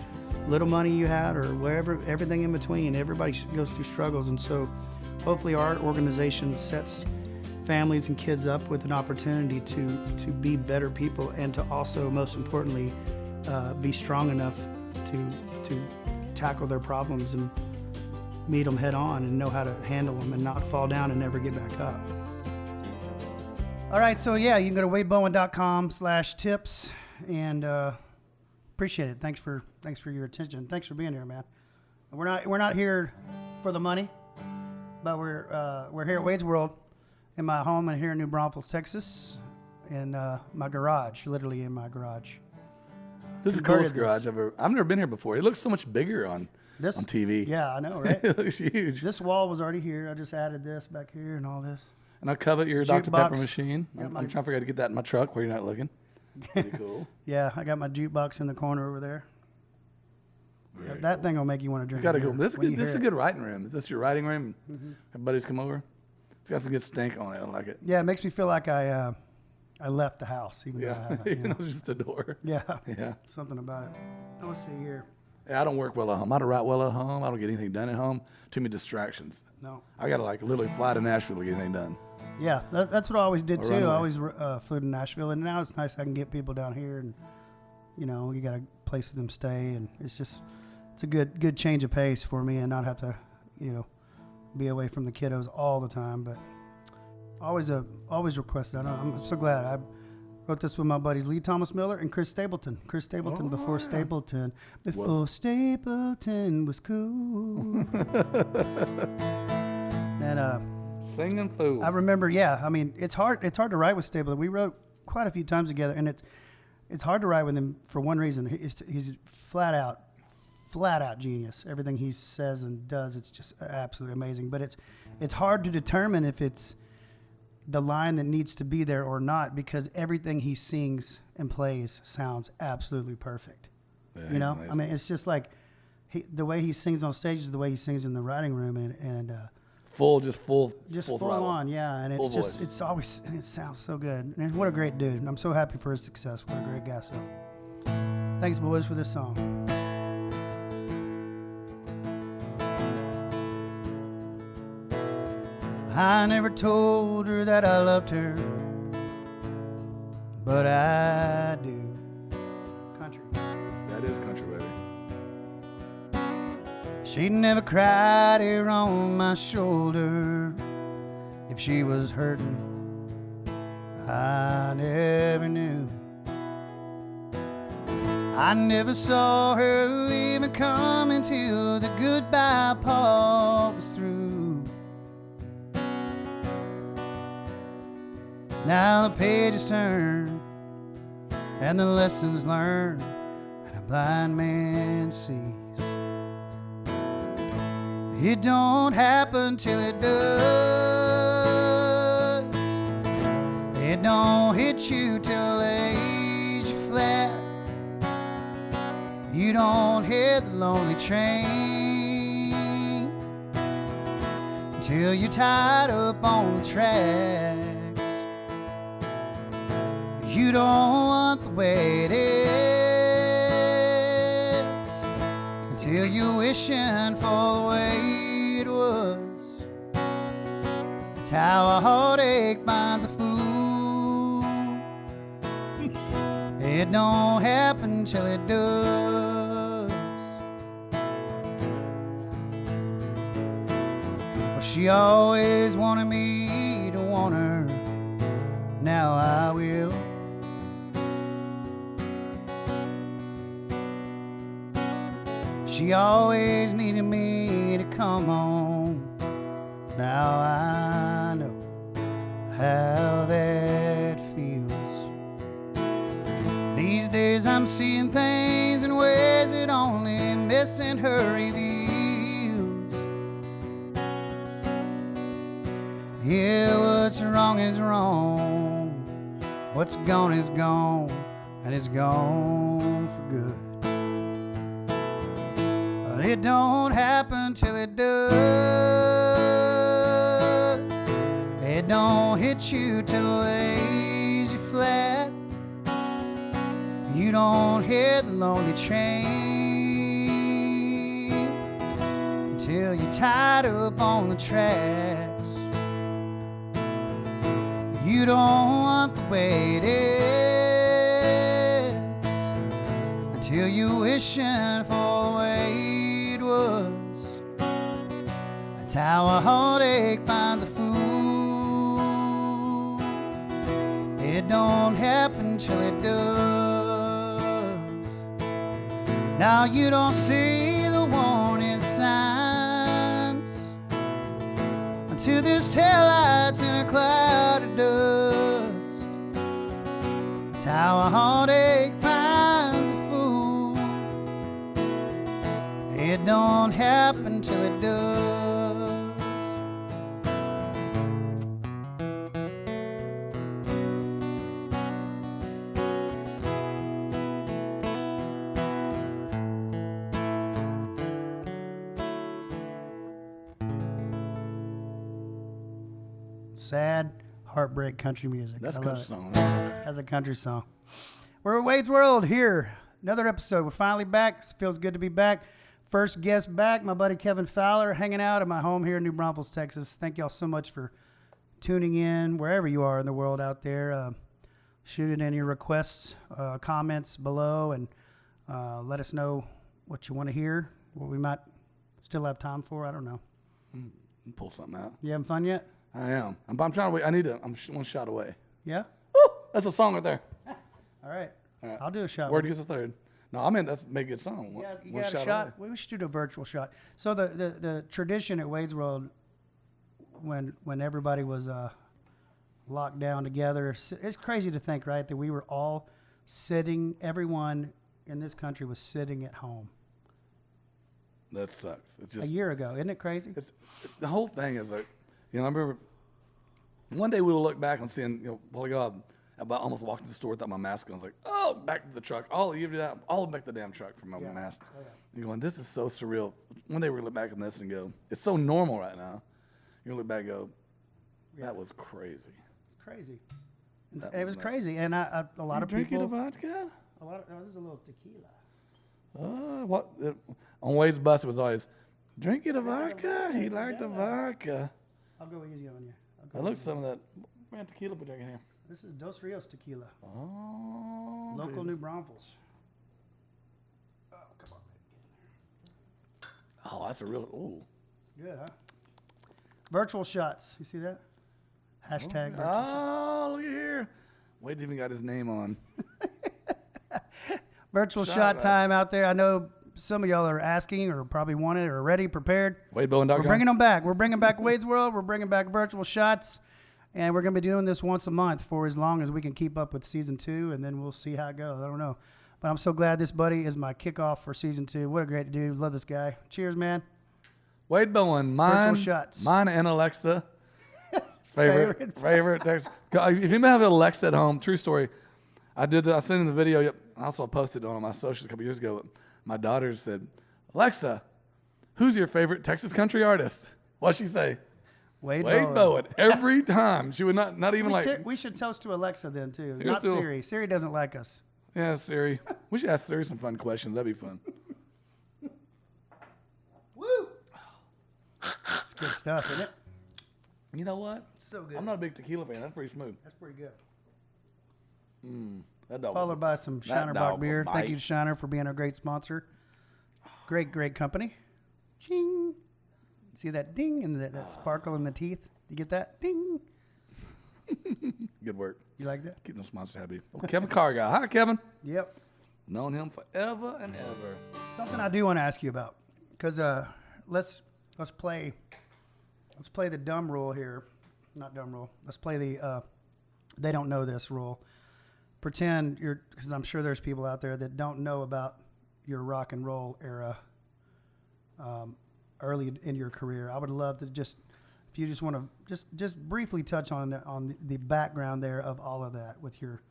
Speaker 1: little money you had or wherever, everything in between, everybody goes through struggles. And so hopefully our organization sets families and kids up with an opportunity to be better people and to also, most importantly, be strong enough to tackle their problems and meet them head on and know how to handle them and not fall down and never get back up. All right, so yeah, you can go to wadebowen.com/tips and appreciate it. Thanks for your attention. Thanks for being here, man. We're not here for the money, but we're here at Wade's World in my home and here in New Braunfels, Texas, in my garage, literally in my garage.
Speaker 3: This is the coolest garage I've never been here before. It looks so much bigger on TV.
Speaker 1: Yeah, I know, right?
Speaker 3: It looks huge.
Speaker 1: This wall was already here. I just added this back here and all this.
Speaker 3: And I covet your Dr.
Speaker 1: Jukebox.
Speaker 3: Pepper machine.
Speaker 1: Yeah,
Speaker 3: I'm trying to figure out how to get that in my truck where you're not looking. Pretty cool.
Speaker 1: Yeah, I got my jukebox in the corner over there. That thing will make you want to drink.
Speaker 3: You gotta
Speaker 1: beer
Speaker 3: go. This
Speaker 1: when you
Speaker 3: is
Speaker 1: hear
Speaker 3: a
Speaker 1: it.
Speaker 3: good writing room. Is this your writing room? Have buddies come over? It's got some good stink on it. I like it.
Speaker 1: Yeah, it makes me feel like I left the house, even though I
Speaker 3: Yeah,
Speaker 1: haven't.
Speaker 3: you know, it's just a door.
Speaker 1: Yeah,
Speaker 3: Yeah.
Speaker 1: something about it. Let's see here.
Speaker 3: Yeah, I don't work well at home. I don't write well at home. I don't get anything done at home. Too many distractions.
Speaker 1: No.
Speaker 3: I gotta literally fly to Nashville to get anything done.
Speaker 1: Yeah, that's what I always did
Speaker 3: Or
Speaker 1: too.
Speaker 3: run
Speaker 1: I
Speaker 3: away.
Speaker 1: always flew to Nashville, and now it's nice I can get people down here, and you got a place for them to stay, and it's a good change of pace for me, and not have to be away from the kiddos all the time. But always requested. I'm so glad. I wrote this with my buddies Lee Thomas Miller and Chris Stapleton. Before Stapleton. Before Stapleton was cool. And
Speaker 3: Singing fool.
Speaker 1: I remember, yeah. I mean, it's hard to write with Stapleton. We wrote quite a few times together, and it's hard to write with him for one reason. He's flat out genius. Everything he says and does, it's just absolutely amazing. But it's hard to determine if it's the line that needs to be there or not, because everything he sings and plays sounds absolutely perfect.
Speaker 3: Yeah,
Speaker 1: You know,
Speaker 3: he's
Speaker 1: I mean, it's just like the way he sings on stage is the way he sings in the writing room, and
Speaker 3: full
Speaker 1: just
Speaker 3: full
Speaker 1: full on, yeah. And
Speaker 3: Full
Speaker 1: it's just
Speaker 3: voice.
Speaker 1: it's always, and it sounds so good. And what a great dude! I'm so happy for his success. What a great guy. So, thanks, boys, for this song. I never told her that I loved her, but I do. Country.
Speaker 3: That is country, baby.
Speaker 1: She'd never cried here on my shoulder if she was hurting. I never knew. I never saw her leave and come until the goodbye part was through. Now the pages turn and the lessons learned, and a blind man sees. It don't happen till it does. It don't hit you till it lays you flat. You don't hit the lonely train till you're tied up on the tracks. You don't want the way it is until you're wishing for the way it was. That's how a heartache finds a fool. It don't happen till it does. Well, she always wanted me to want her. Now I will. She always needed me to come home. Now I know how that feels. These days I'm seeing things in ways that only missing her reveals. Yeah, what's wrong is wrong. What's gone is gone, and it's gone for good. It don't happen till it does. It don't hit you till it lays you flat. You don't hear the lonely train until you're tied up on the tracks. You don't want the way it is until you're wishing for the way was. That's how a heartache finds a fool. It don't happen till it does. Now you don't see the warning signs until there's taillights in a cloud of dust. That's how a heartache finds a fool. It don't happen till it does. Sad, heartbreak country music.
Speaker 3: That's
Speaker 1: I
Speaker 3: a
Speaker 1: love
Speaker 3: country
Speaker 1: it.
Speaker 3: song.
Speaker 1: That's a country song. We're at Wade's World here. Another episode. We're finally back. It feels good to be back. First guest back, my buddy Kevin Fowler, hanging out at my home here in New Braunfels, Texas. Thank y'all so much for tuning in wherever you are in the world out there. Shoot in your requests, comments below, and let us know what you want to hear, what we might still have time for. I don't know.
Speaker 3: Pull something out.
Speaker 1: You having fun yet?
Speaker 3: I am. I'm trying to wait. I'm one shot away.
Speaker 1: Yeah?
Speaker 3: Woo! That's a song right there.
Speaker 1: All right.
Speaker 3: All right.
Speaker 1: I'll do a shot.
Speaker 3: Word gets a third. No, I mean, that's make a good song.
Speaker 1: Yeah, you
Speaker 3: One
Speaker 1: got a
Speaker 3: away.
Speaker 1: shot. We should do a virtual shot. So the tradition at Wade's World, when everybody was locked down together, it's crazy to think, right, that we were all sitting. Everyone in this country was sitting at home
Speaker 3: That sucks. It's
Speaker 1: a
Speaker 3: just
Speaker 1: year ago. Isn't it crazy?
Speaker 3: the whole thing is like, I remember One day we will look back and seeing, while ago I about almost walked to the store without my mask on. I was like, oh, back to the truck. All back to the damn truck from my mask. Oh, yeah. You're going, this is so surreal. One day we're going to look back on this and go, it's so normal right now. You're going to look back and go, that was crazy.
Speaker 1: It's crazy. It was crazy. And a lot of people.
Speaker 3: Drinking a vodka?
Speaker 1: This is a little tequila.
Speaker 3: On Wade's bus, it was always, drinking a vodka? He liked the vodka.
Speaker 1: I'll go easy on you.
Speaker 3: I looked some of that. Man, tequila we're drinking here.
Speaker 1: This is Dos Rios tequila.
Speaker 3: Oh.
Speaker 1: Local New Braunfels. Oh, come on.
Speaker 3: Oh, that's a real, ooh.
Speaker 1: Good, huh? Virtual shots. You see that? Hashtag virtual shots.
Speaker 3: Oh, look at here. Wade's even got his name on.
Speaker 1: Virtual shot time out there. I know some of y'all are asking or probably want it or ready, prepared.
Speaker 3: WadeBowen.com.
Speaker 1: We're bringing them back. We're bringing back Wade's World. We're bringing back virtual shots. And we're going to be doing this once a month for as long as we can keep up with season 2, and then we'll see how it goes. I don't know. But I'm so glad this buddy is my kickoff for season 2. What a great dude. Love this guy. Cheers, man.
Speaker 3: Wade Bowen,
Speaker 1: Virtual shots.
Speaker 3: Mine and Alexa. Favorite text. If you may have an Alexa at home, true story. I sent in the video. I also posted it on my socials a couple years ago. My daughter said, Alexa, who's your favorite Texas country artist? What'd she say?
Speaker 1: Wade
Speaker 3: Bowen. Every time. She would not even
Speaker 1: we should toast to Alexa then, too.
Speaker 3: Here's
Speaker 1: Not Siri. Siri doesn't like us.
Speaker 3: Yeah, Siri. We should ask Siri some fun questions. That'd be fun.
Speaker 1: Woo! It's good stuff, isn't it?
Speaker 3: You know what?
Speaker 1: So good.
Speaker 3: I'm not a big tequila fan. That's pretty smooth.
Speaker 1: That's pretty good.
Speaker 3: That dog
Speaker 1: Followed by some Shiner Bock beer. Thank you to Shiner for being a great sponsor. Great company. Ching. See that ding and that sparkle in the teeth? You get that? Ding.
Speaker 3: Good work.
Speaker 1: You like that?
Speaker 3: Keeping the sponsor happy. Well, Kevin Carr guy. Hi, Kevin.
Speaker 1: Yep.
Speaker 3: Known him forever and ever.
Speaker 1: Something I do want to ask you about, because let's play the dumb rule here. Not dumb rule. Let's play the they don't know this rule. Pretend because I'm sure there's people out there that don't know about your rock and roll era early in your career. I would love to if you just want to just briefly touch on the background there of all of that with your.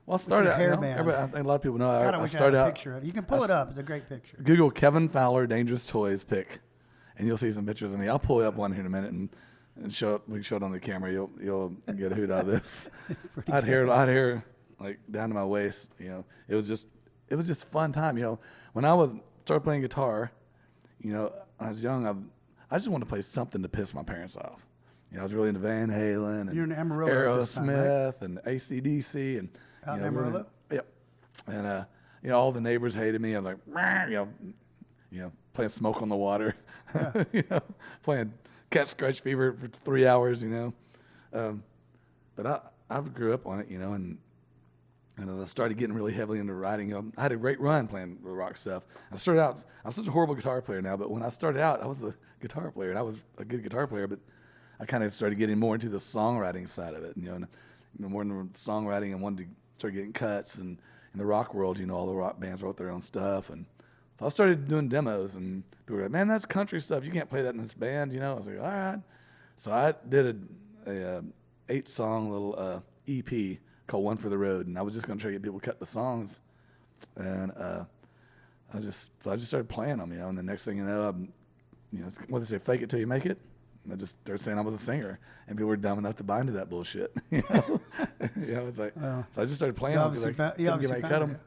Speaker 3: Well, I started out. I think a lot of people know. I started out.
Speaker 1: Picture of it. You can pull it up. It's a great picture.
Speaker 3: Google Kevin Fowler Dangerous Toys pick, and you'll see some pictures of me. I'll pull up one here in a minute and show it. We can show it on the camera. You'll get a hoot out of this. I'd hair like down to my waist. It was just fun time. When I started playing guitar, when I was young, I just wanted to play something to piss my parents off. I was really into Van Halen and
Speaker 1: You're in Amarillo at this time,
Speaker 3: Aerosmith and AC/DC and
Speaker 1: out in Amarillo.
Speaker 3: Yep. And all the neighbors hated me. I was like, playing Smoke on the Water, playing Cat Scratch Fever for 3 hours. But I grew up on it, and as I started getting really heavily into writing, I had a great run playing rock stuff. I started out, I'm such a horrible guitar player now, but when I started out, I was a guitar player, and I was a good guitar player, but I kind of started getting more into the songwriting side of it, and more into songwriting, and wanted to start getting cuts, and in the rock world, all the rock bands wrote their own stuff, and so I started doing demos, and people were like, man, that's country stuff, you can't play that in this band, I was like, all right. So I did a 8-song little EP called One for the Road, and I was just going to try to get people to cut the songs, and I just started playing them, and the next thing you know, what they say, fake it till you make it. And I just started saying I was a singer, and people were dumb enough to buy into that bullshit. It's like, so I just started playing them because I couldn't get anybody to cut them,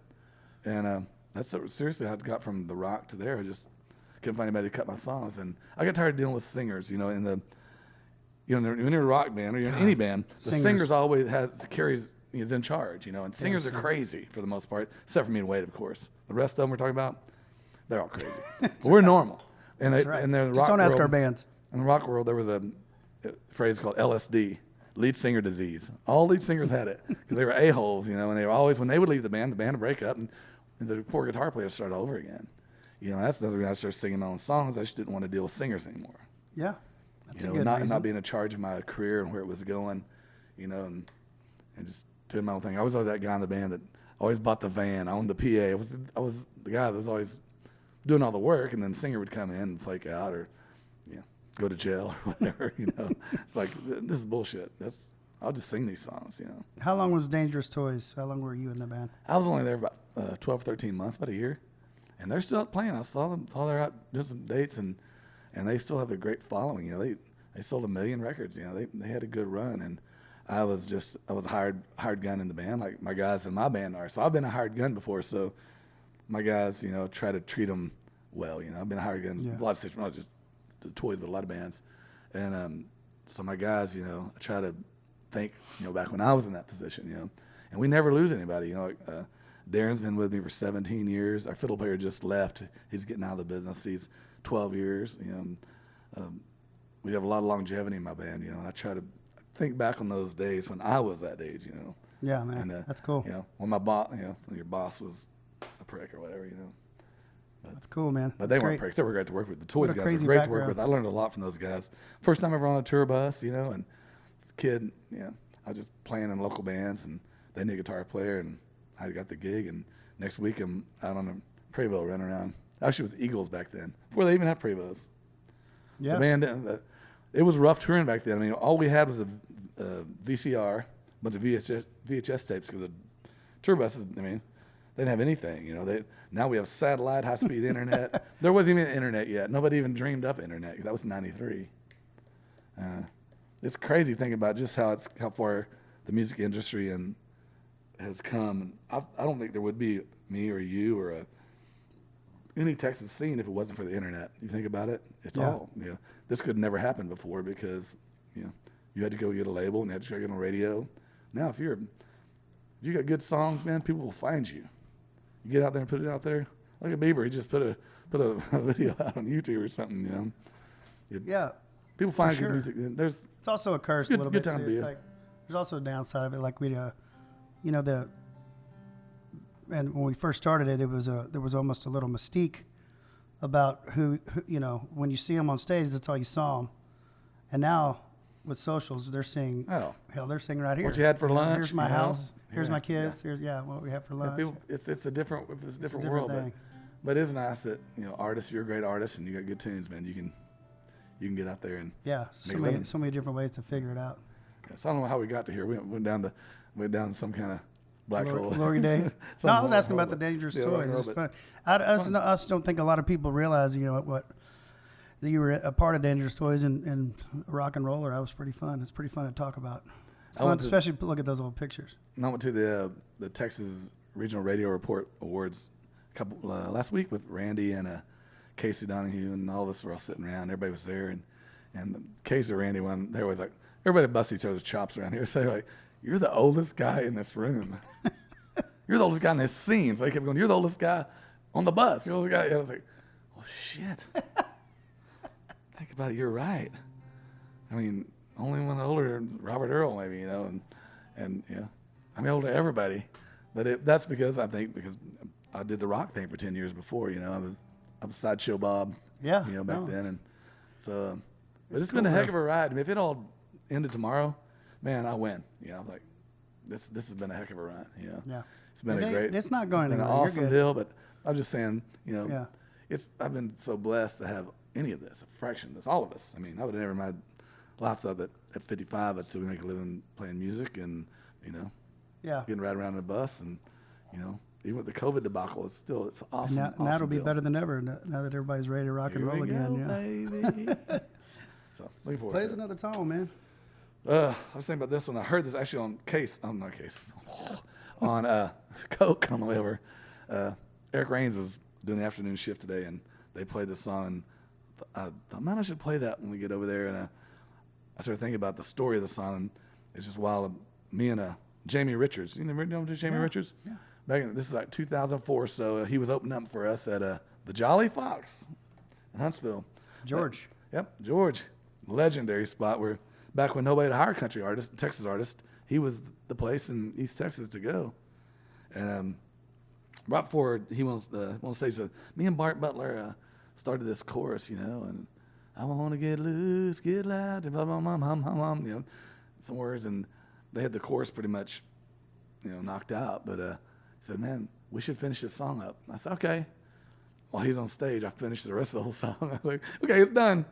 Speaker 3: and that's seriously how it got from the rock to there. I just couldn't find anybody to cut my songs, and I got tired of dealing with singers, when you're a rock band or you're in any band, the singers always is in charge, and singers are crazy for the most part, except for me and Wade, of course. The rest of them we're talking about, they're all crazy. But we're normal. And
Speaker 1: That's right.
Speaker 3: And they're in the
Speaker 1: Just
Speaker 3: rock
Speaker 1: don't ask
Speaker 3: world,
Speaker 1: our bands.
Speaker 3: In the rock world, there was a phrase called LSD, lead singer disease. All lead singers had it because they were a-holes, and they were always, when they would leave the band would break up, and the poor guitar players start over again. That's another reason I started singing my own songs. I just didn't want to deal with singers anymore.
Speaker 1: Yeah. That's a good reason.
Speaker 3: Not being in charge of my career and where it was going, and just doing my own thing. I was always that guy in the band that always bought the van. I owned the PA. I was the guy that was always doing all the work, and then the singer would come in and flake out, or go to jail or whatever. It's like, this is bullshit. I'll just sing these songs.
Speaker 1: How long was Dangerous Toys? How long were you in the band?
Speaker 3: I was only there about 12, 13 months, about a year, and they're still out playing. I saw they're out doing some dates, and they still have a great following. They sold 1 million records. They had a good run, and I was a hired gun in the band, like my guys in my band are. So I've been a hired gun before, so my guys, try to treat them well. I've been a hired gun in a lot of situations, not just the Toys, but a lot of bands, and so my guys, I try to think, back when I was in that position, and we never lose anybody. Darren's been with me for 17 years. Our fiddle player just left. He's getting out of the business. He's 12 years. We have a lot of longevity in my band, and I try to think back on those days when I was that age,
Speaker 1: Yeah, man, and, that's cool.
Speaker 3: When my boss, when your boss was a prick or whatever,
Speaker 1: That's cool, man.
Speaker 3: But they weren't pricks. They were great to work with. The Toys guys were great to work with. I learned a lot from those guys. First time ever on a tour bus, and as a kid, I was just playing in local bands, and they need a guitar player, and I got the gig, and next week I'm out on a Prevost running around. Actually, it was Eagles back then, before they even had Prevost.
Speaker 1: Yeah.
Speaker 3: The band, it was rough touring back then. I mean, all we had was a VCR, a bunch of VHS tapes, because the tour buses, they didn't have anything. Now we have satellite, high-speed internet. There wasn't even internet yet. Nobody even dreamed up internet. That was '93. It's crazy thinking about just how far the music industry has come. I don't think there would be me or you or any Texas scene if it wasn't for the internet. You think about it, it's all. This could never happen before because you had to go get a label and you had to go get on radio. Now if you got good songs, man, people will find you. You get out there and put it out there. Look at Bieber. He just put a video out on YouTube or something.
Speaker 1: Yeah.
Speaker 3: People find
Speaker 1: sure.
Speaker 3: good music. It's
Speaker 1: also a curse
Speaker 3: good,
Speaker 1: a little
Speaker 3: good
Speaker 1: bit
Speaker 3: time
Speaker 1: too.
Speaker 3: to be
Speaker 1: It's like, there's also a downside of it. Like and when we first started it, there was almost a little mystique about who when you see them on stage, that's all you saw them. And now with socials, they're seeing, they're singing right here.
Speaker 3: What you had for lunch?
Speaker 1: Here's my house. Here's my kids. Here's what we have for lunch.
Speaker 3: It's a different world,
Speaker 1: thing.
Speaker 3: but it's nice that artists. You're a great artist and you got good tunes, man. You can get out there and
Speaker 1: so many different ways to figure it out.
Speaker 3: So I don't know how we got to here. We went down some kind of black hole.
Speaker 1: Glory days. No, I was asking about the Dangerous Toys. It's fun. I just don't think a lot of people realize, that you were a part of Dangerous Toys and rock and roller. That was pretty fun. It's pretty fun to talk about. It's fun, especially look at those old pictures.
Speaker 3: I went to the Texas Regional Radio Report Awards last week with Randy and Casey Donahue, and all of us were all sitting around. Everybody was there, and Casey and Randy won. They always like, everybody busts each other's chops around here. So they're like, you're the oldest guy in this room. You're the oldest guy in this scene. So they kept going, you're the oldest guy on the bus. You're the oldest guy. And I was like, oh, shit. Think about it. You're right. I mean, only one older than Robert Earl, maybe, and I'm older than everybody. But that's because I did the rock thing for 10 years before, I was Sideshow Bob, back then. And so, but it's been a heck of a ride. I mean, if it all ended tomorrow, man, I win. I'm like, this has been a heck of a run.
Speaker 1: Yeah.
Speaker 3: It's been
Speaker 1: It's not going
Speaker 3: it's been
Speaker 1: anywhere.
Speaker 3: an awesome deal. But I'm just saying, I've been so blessed to have any of this, a fraction of this, all of us. I mean, I would have never in my life thought that at 55 I'd still make a living playing music and getting right around in a bus and even with the COVID debacle, it's awesome.
Speaker 1: And now it'll be better than ever now that everybody's ready to rock and roll again.
Speaker 3: Baby. So looking forward
Speaker 1: Plays
Speaker 3: to it.
Speaker 1: another tone, man.
Speaker 3: I was thinking about this one. I heard this actually on Coke on the way over. Eric Raines was doing the afternoon shift today, and they played this song. I thought, man, I should play that when we get over there. And I started thinking about the story of the song. And it's just wild. Me and Jamie Richards. You know Jamie Richards?
Speaker 1: Yeah.
Speaker 3: This is like 2004. So he was opening up for us at the Jolly Fox in Huntsville.
Speaker 1: George.
Speaker 3: George. Legendary spot where back when nobody had hired country artists, Texas artists, he was the place in East Texas to go. And right before he went on stage, me and Bart Butler started this chorus, and I want to get loose, get loud, blah, blah, blah, blah, blah, blah, some words. And they had the chorus pretty much, knocked out. But he said, man, we should finish this song up. I said, okay. While he's on stage, I finished the rest of the whole song. I was like, okay, it's done.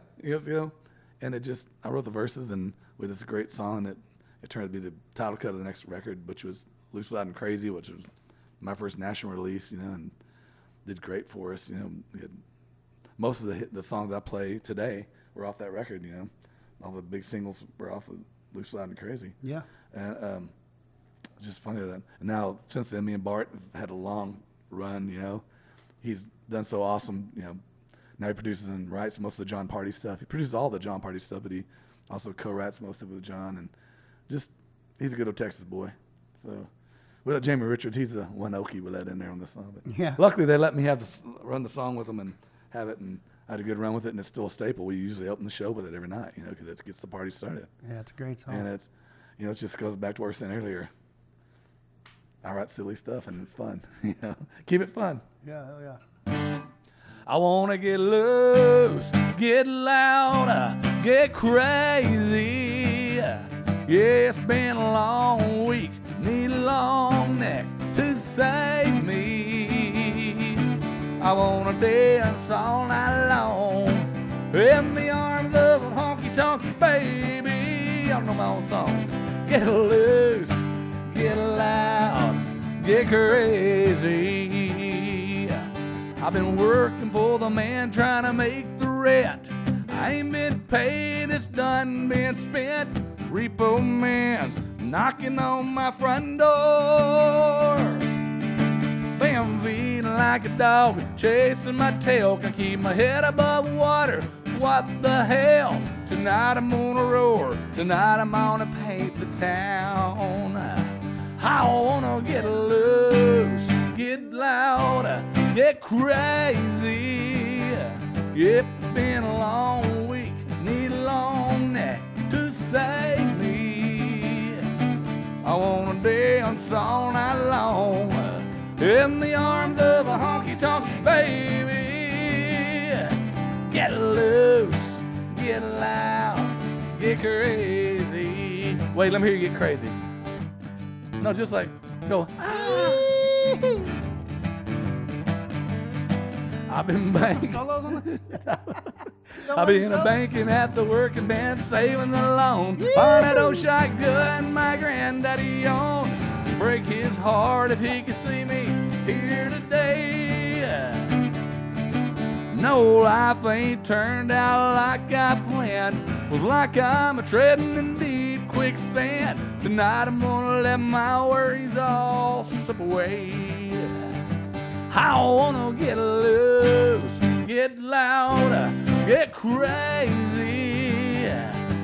Speaker 3: And I wrote the verses, and with this great song, it turned out to be the title cut of the next record, which was Loose, Loud, and Crazy, which was my first national release, and did great for us. We had most of the songs I play today were off that record. All the big singles were off of Loose, Loud, and Crazy.
Speaker 1: Yeah.
Speaker 3: And it's just funny that. And now, since then, me and Bart have had a long run. He's done so awesome. Now he produces and writes most of the John Party stuff. He produces all the John Party stuff, but he also co-writes most of it with John. And just, he's a good old Texas boy. So, we let Jamie Richards, he's the one Okie we let in there on the song. But
Speaker 1: Yeah.
Speaker 3: luckily, they let me run the song with him and have it, and I had a good run with it, and it's still a staple. We usually open the show with it every night, because it gets the party started.
Speaker 1: Yeah, it's a great song.
Speaker 3: And it just goes back to what I was saying earlier. I write silly stuff, and it's fun. Keep it fun.
Speaker 1: Yeah, hell yeah.
Speaker 3: I wanna get loose, get loud, get crazy. Yeah, it's been a long week, need a long neck to save me. I wanna dance all night long in the arms of a honky-tonk baby. I know my own song. Get loose, get loud, get crazy. I've been working for the man trying to make the rent. I ain't been paid, it's done been spent. Repo man's knocking on my front door. Bam, feeling like a dog, chasing my tail. Can keep my head above water. What the hell? Tonight I'm gonna roar. Tonight I'm gonna paint the town. I wanna get loose, get loud, get crazy. Yep, it's been a long week, need a long neck to save me. I wanna dance all night long in the arms of a honky-tonk baby. Get loose, get loud, get crazy. Wait, let me hear you get crazy. No, just like, go. I've been banking.
Speaker 1: Solos on the
Speaker 3: I've been banking at the working man, saving the loan. Buying that old shotgun my granddaddy owned. Break his heart if he could see me here today. No, life ain't turned out like I planned. Was like I'm treading in deep quicksand. Tonight I'm gonna let my worries all slip away. I wanna get loose, get loud, get crazy.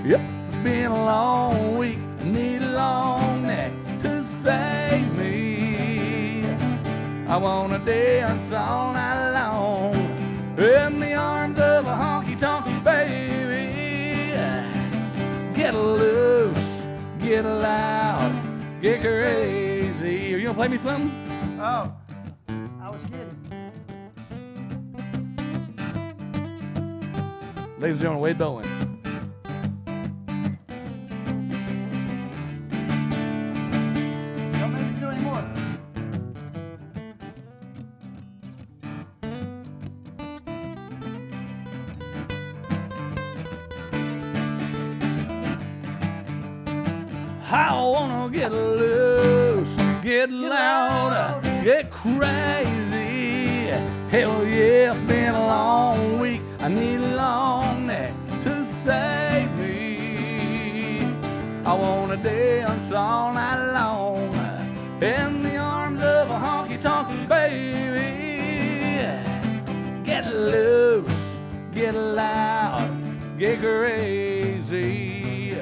Speaker 3: Yep, it's been a long week, need a long neck to save me. I wanna dance all night long in the arms of a honky-tonk baby. Get loose, get loud, get crazy. Are you gonna play me something?
Speaker 1: Oh, I was kidding.
Speaker 3: Ladies and gentlemen, Wade Bowen.
Speaker 1: Don't make me do any more.
Speaker 3: I wanna get loose, get loud, get crazy. Hell yeah, it's been a long week. I need a long neck to save me. I wanna dance all night long in the arms of a honky-tonk baby. Get loose, get loud, get crazy.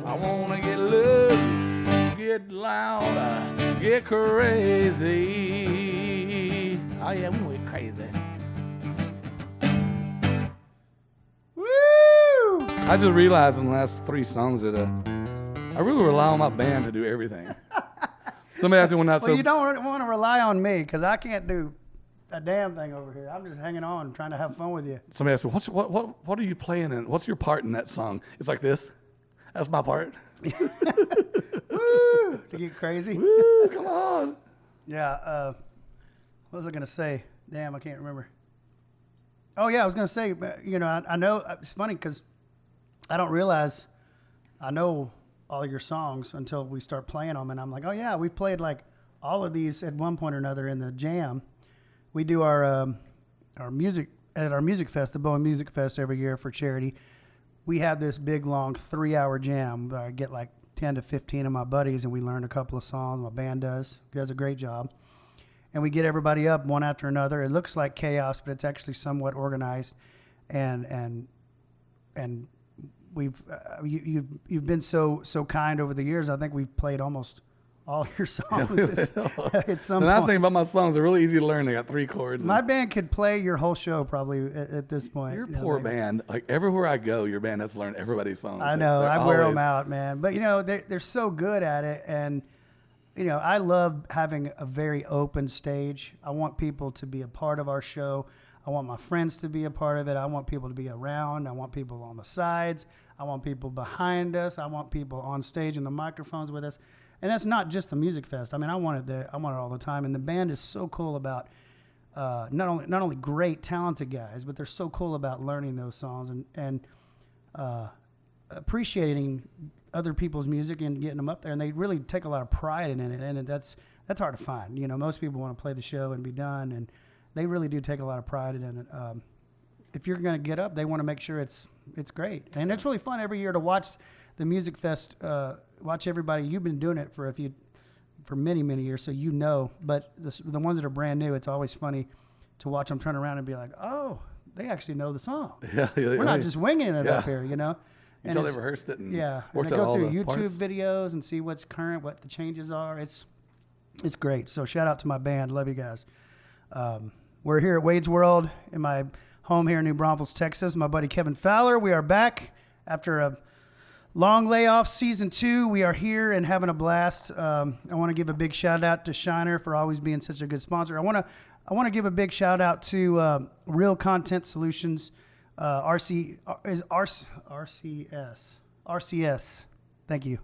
Speaker 3: I wanna get loose, get loud, get crazy. Oh yeah, we went crazy.
Speaker 1: Woo!
Speaker 3: I just realized in the last 3 songs that I really rely on my band to do everything. Somebody asked me when
Speaker 1: Well, you don't want to rely on me because I can't do a damn thing over here. I'm just hanging on, trying to have fun with you.
Speaker 3: Somebody asked me, what are you playing in? What's your part in that song? It's like this. That's my part.
Speaker 1: Woo! To get crazy.
Speaker 3: Woo, come on.
Speaker 1: Yeah. What was I gonna say? Damn, I can't remember. Oh yeah, I was gonna say. I know it's funny because I don't realize I know all your songs until we start playing them, and I'm like, oh yeah, we've played like all of these at one point or another in the jam. We do our music at our music fest, the Bowen Music Fest, every year for charity. We have this big long 3-hour jam. I get like 10 to 15 of my buddies, and we learn a couple of songs. My band does a great job, and we get everybody up one after another. It looks like chaos, but it's actually somewhat organized, and we've you've been so kind over the years. I think we've played almost all your songs at some
Speaker 3: The nice
Speaker 1: point.
Speaker 3: thing about my songs, they're really easy to learn. They got 3 chords.
Speaker 1: My band could play your whole show probably at this point.
Speaker 3: Your
Speaker 1: You know,
Speaker 3: poor
Speaker 1: like-
Speaker 3: band. Like everywhere I go, your band has to learn everybody's songs.
Speaker 1: I know.
Speaker 3: They're
Speaker 1: I wear them
Speaker 3: always-
Speaker 1: out, man. But, you know, they're so good at it. And, you know, I love having a very open stage. I want people to be a part of our show. I want my friends to be a part of it. I want people to be around. I want people on the sides. I want people behind us. I want people on stage and the microphones with us. And that's not just the music fest. I mean, I want it there. I want it all the time. And the band is so cool about not only great talented guys, but they're so cool about learning those songs and appreciating other people's music and getting them up there. And they really take a lot of pride in it. And that's hard to find. You know, most people want to play the show and be done, and they really do take a lot of pride in it. If you're going to get up, they want to make sure it's great. And it's really fun every year to watch the Music Fest, watch everybody. You've been doing it for many, many years, so you know. But the ones that are brand new, it's always funny to watch them turn around and be like, oh, they actually know the song.
Speaker 3: Yeah,
Speaker 1: We're not just winging it
Speaker 3: Yeah.
Speaker 1: up here, you know.
Speaker 3: Until they rehearsed it and
Speaker 1: yeah, and
Speaker 3: worked
Speaker 1: they
Speaker 3: out
Speaker 1: go
Speaker 3: all
Speaker 1: through
Speaker 3: the
Speaker 1: YouTube
Speaker 3: parts.
Speaker 1: videos and see what's current, what the changes are. It's great. So shout out to my band. Love you guys. We're here at Wade's World in my home here in New Braunfels, Texas. My buddy Kevin Fowler. We are back after a long layoff, season 2. We are here and having a blast. I want to give a big shout out to Shiner for always being such a good sponsor. I want to give a big shout out to Real Content Solutions, RCS. Thank you.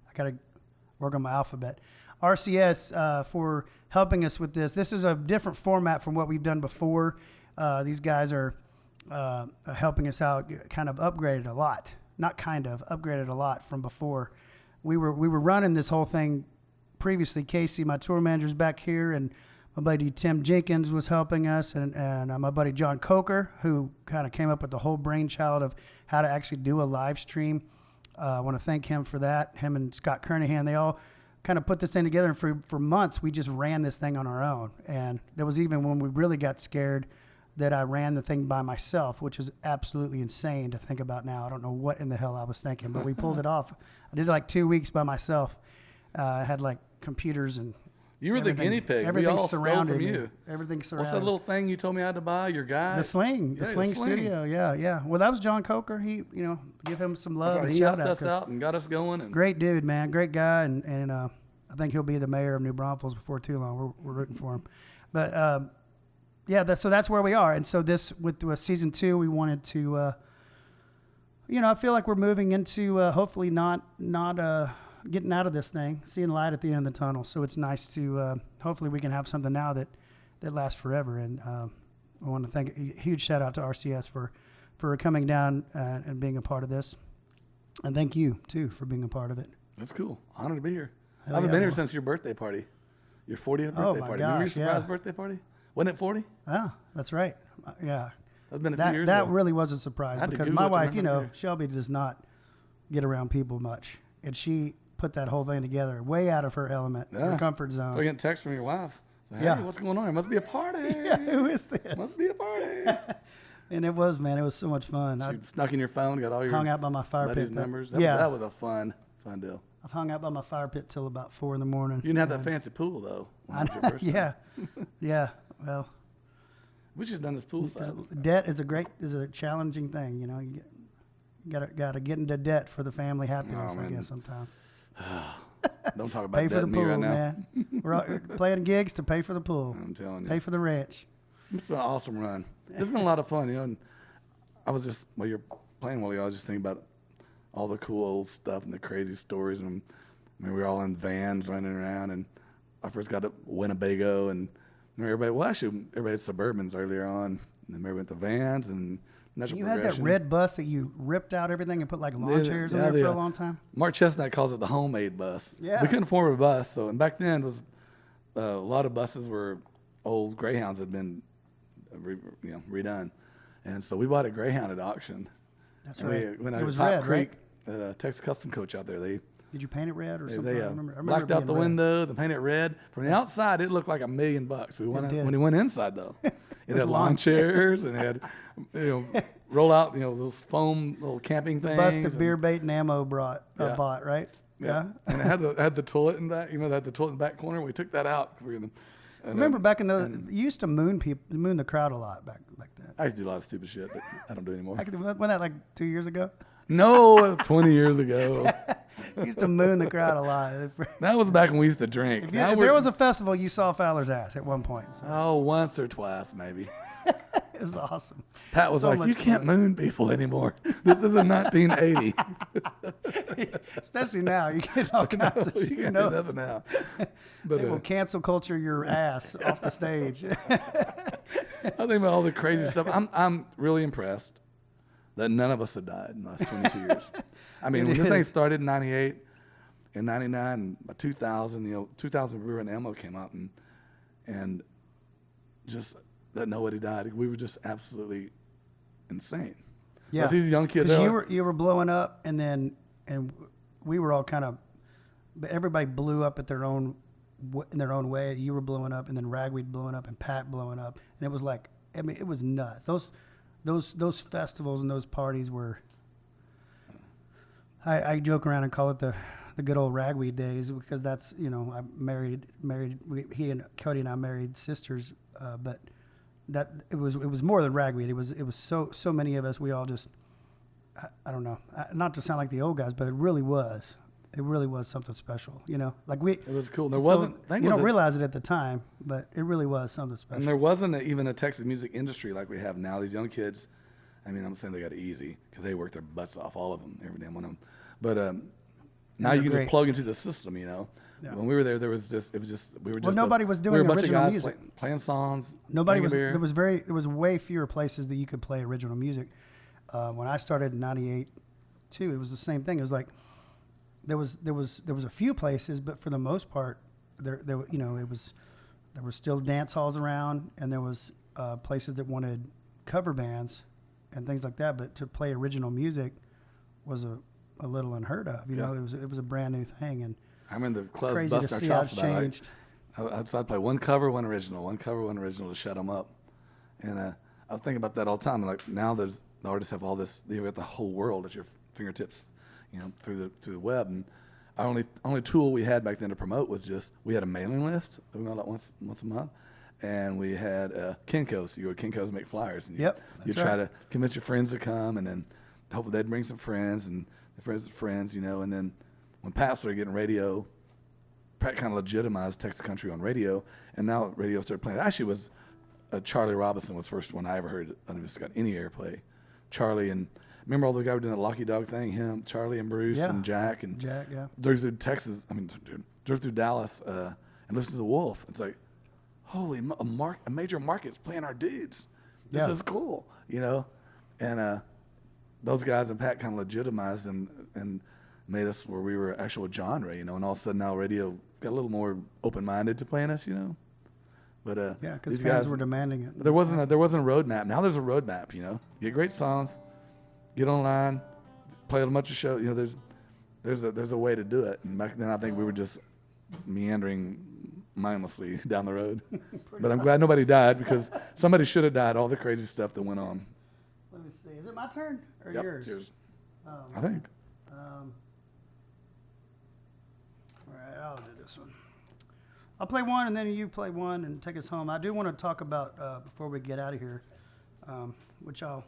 Speaker 1: I got to work on my alphabet. RCS for helping us with this. This is a different format from what we've done before. These guys are helping us out, kind of upgraded a lot. Not kind of, upgraded a lot from before. We were running this whole thing previously. Casey, my tour manager's back here, and my buddy Tim Jenkins was helping us, and my buddy John Coker, who kind of came up with the whole brainchild of how to actually do a live stream. I want to thank him for that. Him and Scott Kernahan, they all kind of put this thing together, and for months we just ran this thing on our own. And there was even when we really got scared that I ran the thing by myself, which is absolutely insane to think about now. I don't know what in the hell I was thinking, but we pulled it off. I did it like 2 weeks by myself. I had like computers and
Speaker 3: You were the
Speaker 1: everything-
Speaker 3: guinea pig. We
Speaker 1: Everything
Speaker 3: all stole
Speaker 1: surrounded
Speaker 3: from
Speaker 1: me.
Speaker 3: you.
Speaker 1: Everything surrounded.
Speaker 3: What's that little thing you told me I had to buy? Your guy?
Speaker 1: The Sling,
Speaker 3: Yeah,
Speaker 1: the Sling Studio. Yeah. Well, that was John Coker. He, give him some love and
Speaker 3: He
Speaker 1: shout
Speaker 3: helped
Speaker 1: out.
Speaker 3: us
Speaker 1: 'cause
Speaker 3: out and got us going. And
Speaker 1: Great dude, man. Great guy. And I think he'll be the mayor of New Braunfels before too long. We're rooting for him. But, so that's where we are. And so this, with season 2, we wanted to, I feel like we're moving into hopefully not getting out of this thing, seeing light at the end of the tunnel. So it's nice to, hopefully we can have something now that lasts forever. And I want to thank a huge shout out to RCS for coming down and being a part of this. And thank you, too, for being a part of it.
Speaker 3: that's cool. Honored to be here.
Speaker 1: Hell
Speaker 3: I haven't
Speaker 1: yeah,
Speaker 3: been here
Speaker 1: man.
Speaker 3: since your birthday party. Your 40th
Speaker 1: Oh,
Speaker 3: birthday
Speaker 1: my
Speaker 3: party. Remember your
Speaker 1: gosh,
Speaker 3: surprise
Speaker 1: yeah.
Speaker 3: birthday party? Wasn't it 40?
Speaker 1: Oh, that's right. Yeah.
Speaker 3: That's been a few
Speaker 1: That
Speaker 3: years
Speaker 1: that
Speaker 3: ago.
Speaker 1: really was a surprise
Speaker 3: I had to
Speaker 1: because
Speaker 3: Google
Speaker 1: my
Speaker 3: it to
Speaker 1: wife,
Speaker 3: remember.
Speaker 1: Shelby does not get around people much. And she put that whole thing together way out of her element, her
Speaker 3: Yeah.
Speaker 1: comfort
Speaker 3: So I
Speaker 1: zone.
Speaker 3: get a text from your wife. Hey,
Speaker 1: Yeah.
Speaker 3: what's going on? It must be a party.
Speaker 1: Yeah, who is this?
Speaker 3: Must be a party.
Speaker 1: And it was, man. It was so much fun. I
Speaker 3: She snuck in your phone, got all your
Speaker 1: hung out by my fire
Speaker 3: buddies'
Speaker 1: pit.
Speaker 3: numbers.
Speaker 1: Yeah.
Speaker 3: That was a fun deal.
Speaker 1: I've hung out by my fire pit till about 4 a.m.
Speaker 3: You didn't have that fancy pool, though. when it was your first time.
Speaker 1: Yeah. Yeah. Well,
Speaker 3: We should have done this pool side.
Speaker 1: debt is a challenging thing. You gotta get into debt for the family happiness, I
Speaker 3: man.
Speaker 1: guess, sometimes.
Speaker 3: Don't talk about
Speaker 1: Pay
Speaker 3: that
Speaker 1: for the
Speaker 3: to me
Speaker 1: pool,
Speaker 3: right now.
Speaker 1: man. We're all playing gigs to pay for the pool.
Speaker 3: I'm telling you.
Speaker 1: Pay for the ranch.
Speaker 3: It's been an awesome run. It's been a lot of fun, And I was just, while you're playing, I was just thinking about all the cool old stuff and the crazy stories. And we were all in vans running around. And I first got to Winnebago, and everybody had Suburbans earlier on. And then everybody went to vans, and natural
Speaker 1: You had that
Speaker 3: progression.
Speaker 1: red bus that you ripped out everything and put like lawn chairs in there for a long time.
Speaker 3: Mark Chestnut calls it the homemade bus.
Speaker 1: Yeah.
Speaker 3: We couldn't afford a bus, and back then was a lot of buses were old Greyhounds had been redone, and so we bought a Greyhound at auction.
Speaker 1: That's
Speaker 3: And
Speaker 1: right.
Speaker 3: We went out
Speaker 1: It
Speaker 3: to
Speaker 1: was
Speaker 3: Pop
Speaker 1: red,
Speaker 3: Creek,
Speaker 1: right?
Speaker 3: Texas Custom Coach out there. They
Speaker 1: Did you paint it red or something? I remember
Speaker 3: blacked
Speaker 1: it
Speaker 3: out the
Speaker 1: being red.
Speaker 3: windows and painted it red. From the outside, it looked like $1 million.
Speaker 1: did.
Speaker 3: When he went inside, though, it
Speaker 1: was
Speaker 3: had lawn chairs and it had roll out those foam little camping things.
Speaker 1: Bus the
Speaker 3: and-
Speaker 1: beer bait and ammo
Speaker 3: Yeah.
Speaker 1: bought, right?
Speaker 3: Yeah, and it had the toilet in that. It had the toilet in the back corner. We took that out.
Speaker 1: Remember back in those, you used to moon the crowd a lot back then.
Speaker 3: I used to do a lot of stupid shit that I don't do anymore.
Speaker 1: Wasn't that like 2 years ago?
Speaker 3: No, it was 20 years ago.
Speaker 1: You used to moon the crowd a lot.
Speaker 3: That was back when we used to drink.
Speaker 1: If
Speaker 3: Now
Speaker 1: there
Speaker 3: we're-
Speaker 1: was a festival, you saw Fowler's ass at one point. So
Speaker 3: once or twice maybe.
Speaker 1: it was awesome.
Speaker 3: Pat was
Speaker 1: So
Speaker 3: like,
Speaker 1: much
Speaker 3: "You can't
Speaker 1: fun.
Speaker 3: moon people anymore. This isn't 1980.
Speaker 1: Especially now, you get all kinds of
Speaker 3: You
Speaker 1: shit.
Speaker 3: can't do nothing now." But
Speaker 1: They will cancel culture your ass off the stage.
Speaker 3: I think about all the crazy stuff. I'm really impressed that none of us have died in the last 22 years. I mean, when this thing started in 98 and 99 and by 2000, 2000 we were in ammo came out and just that nobody died. We were just absolutely insane.
Speaker 1: Yeah,
Speaker 3: As these young kids,
Speaker 1: 'Cause
Speaker 3: they're
Speaker 1: you were blowing up, and we were all kind of, but everybody blew up at their own in their own way. You were blowing up, and then Ragweed blowing up, and Pat blowing up, and it was like, I mean, it was nuts. Those festivals and those parties were. I joke around and call it the good old Ragweed days because that's I married. He and Cody and I married sisters, but. That it was more than Ragweed. It was so many of us. We all just I don't know. Not to sound like the old guys, but it really was. It really was something special. Like we.
Speaker 3: it was cool. There
Speaker 1: so
Speaker 3: wasn't.
Speaker 1: You don't realize it at the time, but it really was something special.
Speaker 3: And there wasn't even a Texas music industry like we have now. These young kids, I mean, I'm saying they got it easy because they work their butts off, all of them, every damn one of them. But now you can
Speaker 1: great.
Speaker 3: just plug into the system, Yeah. When we were there, we were just
Speaker 1: nobody was doing
Speaker 3: we were a bunch of
Speaker 1: original
Speaker 3: guys
Speaker 1: music.
Speaker 3: playing songs.
Speaker 1: Nobody was.
Speaker 3: drinking beer.
Speaker 1: There was way fewer places that you could play original music. When I started in '98, too, it was the same thing. It was like there was a few places, but for the most part, there were still dance halls around, and there was places that wanted cover bands and things like that. But to play original music was a little unheard of. It was a brand new thing, and
Speaker 3: I remember the clubs
Speaker 1: crazy to
Speaker 3: busting our
Speaker 1: see how
Speaker 3: chops
Speaker 1: it's
Speaker 3: about it.
Speaker 1: changed.
Speaker 3: I'd play one cover, one original to shut them up. And I was thinking about that all the time. Like now, the artists have all this. They've got the whole world at your fingertips, through the web. And our only tool we had back then to promote was just we had a mailing list that we mailed out once a month, and we had Kinko's. You go to Kinko's and make flyers. And
Speaker 1: Yep,
Speaker 3: you
Speaker 1: that's
Speaker 3: try
Speaker 1: right.
Speaker 3: to convince your friends to come, and then hopefully they'd bring some friends and their friends with friends, And then when Pat started getting radio, Pat kind of legitimized Texas country on radio, and now radio started playing. It actually was Charlie Robinson was the first one I ever heard. I just got any airplay. Charlie and remember all the guys who were doing the Lucky Dog thing? Him, Charlie, and Bruce,
Speaker 1: Yeah.
Speaker 3: and Jack,
Speaker 1: Yeah.
Speaker 3: drove through Texas. Drove through Dallas and listened to the Wolf. It's like, holy, a major market's playing our dudes. This
Speaker 1: Yeah.
Speaker 3: is cool, And those guys and Pat kind of legitimized and made us where we were actual genre, And all of a sudden now radio got a little more open-minded to playing us, But
Speaker 1: Yeah, because
Speaker 3: these
Speaker 1: fans
Speaker 3: guys
Speaker 1: were demanding it.
Speaker 3: there wasn't a roadmap. Now there's a roadmap. Get great songs, get online, play a bunch of shows. There's a way to do it. And back then I think we were just meandering mindlessly down the road. But I'm glad nobody died because somebody should have died. All the crazy stuff that went on.
Speaker 1: Let me see. Is it my turn or
Speaker 3: Yep,
Speaker 1: yours?
Speaker 3: it's yours.
Speaker 1: Oh,
Speaker 3: I think.
Speaker 1: All right, I'll do this one. I'll play one, and then you play one, and take us home. I do want to talk about before we get out of here, which I'll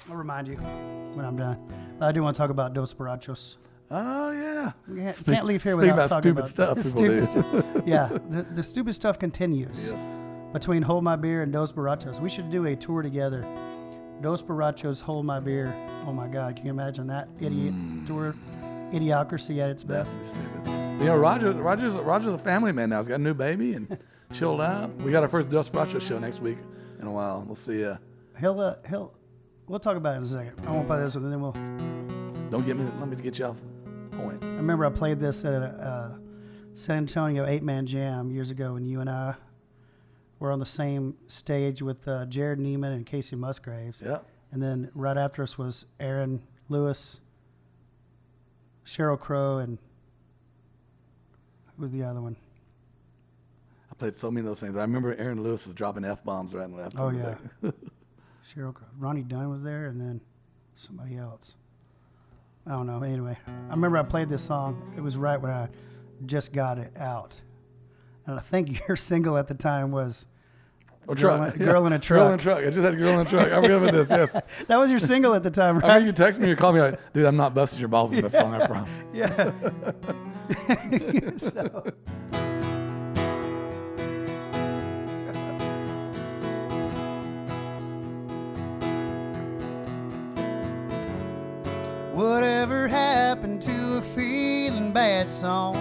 Speaker 1: remind you when I'm done. I do want to talk about Dos Borrachos.
Speaker 3: Oh yeah.
Speaker 1: We can't leave here
Speaker 3: Speak
Speaker 1: without
Speaker 3: about
Speaker 1: talking
Speaker 3: stupid
Speaker 1: about
Speaker 3: stuff.
Speaker 1: the
Speaker 3: People
Speaker 1: stupid
Speaker 3: do.
Speaker 1: stuff. Yeah, the stupid stuff continues.
Speaker 3: Yes.
Speaker 1: Between Hold My Beer and Dos Borrachos. We should do a tour together. Dos Borrachos, Hold My Beer. Oh my God, can you imagine that idiot tour? Idiocracy at its best.
Speaker 3: That's stupid. Roger's a family man now. He's got a new baby and chilled out. We got our first Dos Borrachos show next week in a while. We'll see.
Speaker 1: We'll talk about it in a second. I won't play this one, and then we'll.
Speaker 3: Let me get you off point.
Speaker 1: I remember I played this at a San Antonio 8-man jam years ago when you and I were on the same stage with Jared Neiman and Casey Musgraves.
Speaker 3: Yeah.
Speaker 1: And then right after us was Aaron Lewis, Sheryl Crow, and who was the other one?
Speaker 3: I played so many of those things. I remember Aaron Lewis was dropping F-bombs right and left.
Speaker 1: Oh, yeah. Cheryl Crow. Ronnie Dunn was there, and then somebody else. I don't know. Anyway, I remember I played this song. It was right when I just got it out. And I think your single at the time was Girl in a Truck.
Speaker 3: Girl in a Truck. I just had Girl in a Truck. I remember this, yes.
Speaker 1: That was your single at the time,
Speaker 3: I
Speaker 1: right?
Speaker 3: remember you text me or called me like, dude, I'm not busting your balls with that song, I promise.
Speaker 1: Yeah. So. Whatever happened to a feeling bad song?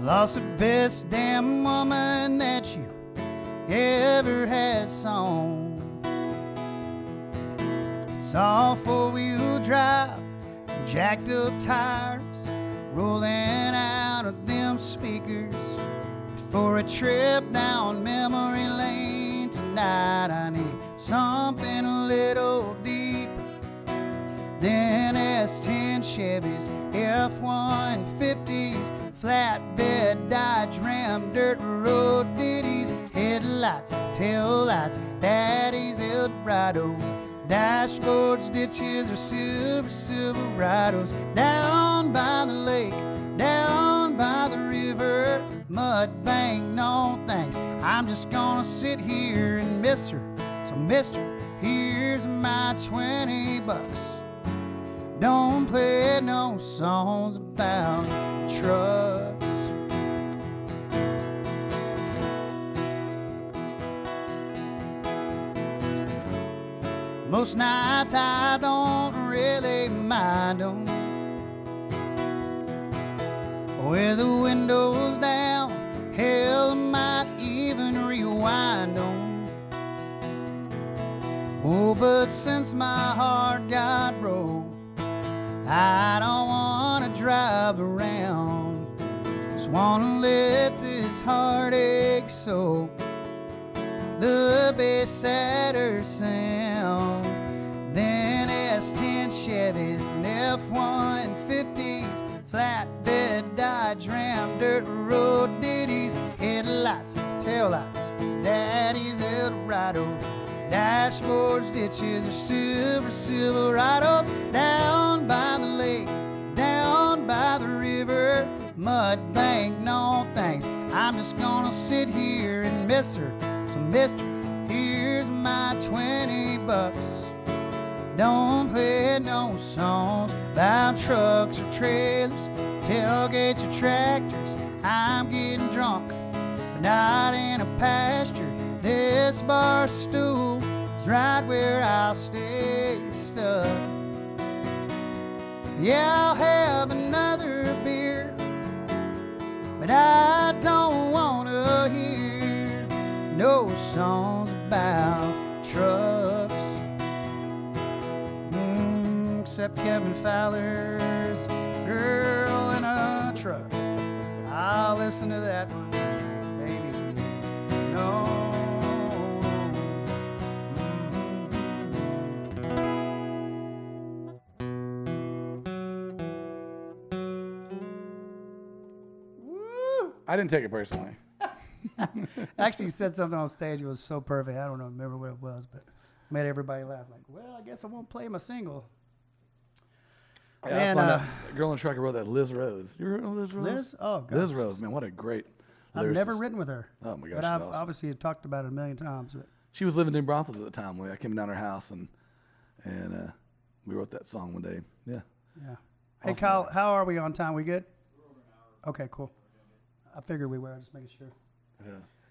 Speaker 1: Lost the best damn woman that you ever had song. It's all four-wheel drive, jacked up tires, rolling out of them speakers. For a trip down memory lane tonight, I need something a little deeper than S10 Chevys, F-150s, flatbed Dodge Ram, dirt road ditties, headlights, taillights, Daddy's Eldorado, dashboards, ditches, or silver Silverados. Down by the lake, down by the river, mud bank, no thanks. I'm just gonna sit here and miss her. So mister, here's my $20. Don't play no songs about trucks. Most nights I don't really mind them. With the windows down, hell, I might even rewind them. Oh, but since my heart got broke, I don't wanna drive around. Just wanna let this heartache soak the bass at her sound. Then S10 Chevys and F-150s, flatbed Dodge Ram, dirt road ditties, headlights, taillights, Daddy's Eldorado, dashboards, ditches, or silver Silverados. Down by the lake, down by the river, mud bank, no thanks. I'm just gonna sit here and miss her. So mister, here's my $20. Don't play no songs about trucks or trailers, tailgates or tractors. I'm getting drunk, but not in a pasture. This bar stool is right where I'll stay stuck. Yeah, I'll have another beer, but I don't wanna hear no songs about trucks. Except Kevin Fowler's Girl in a Truck. I'll listen to that one, baby. No.
Speaker 3: I didn't take it personally.
Speaker 1: Actually, he said something on stage. It was so perfect. I don't remember what it was, but made everybody laugh. Like, well, I guess I won't play my single.
Speaker 3: Yeah,
Speaker 1: Man,
Speaker 3: I found out Girl in a Truck, I wrote that, Liz Rose. You remember Liz Rose?
Speaker 1: Liz? Oh, God.
Speaker 3: Liz Rose, man, what a great
Speaker 1: I've
Speaker 3: lyricist.
Speaker 1: never written with her.
Speaker 3: Oh, my gosh,
Speaker 1: But I've
Speaker 3: she's awesome.
Speaker 1: obviously talked about it a million times. But
Speaker 3: She was living in brothels at the time when I came down her house, and we wrote that song one day. Yeah.
Speaker 1: yeah. Hey,
Speaker 3: Awesome.
Speaker 1: Kyle, how are we on time? We good? Okay, cool. I figured we were. Just making sure.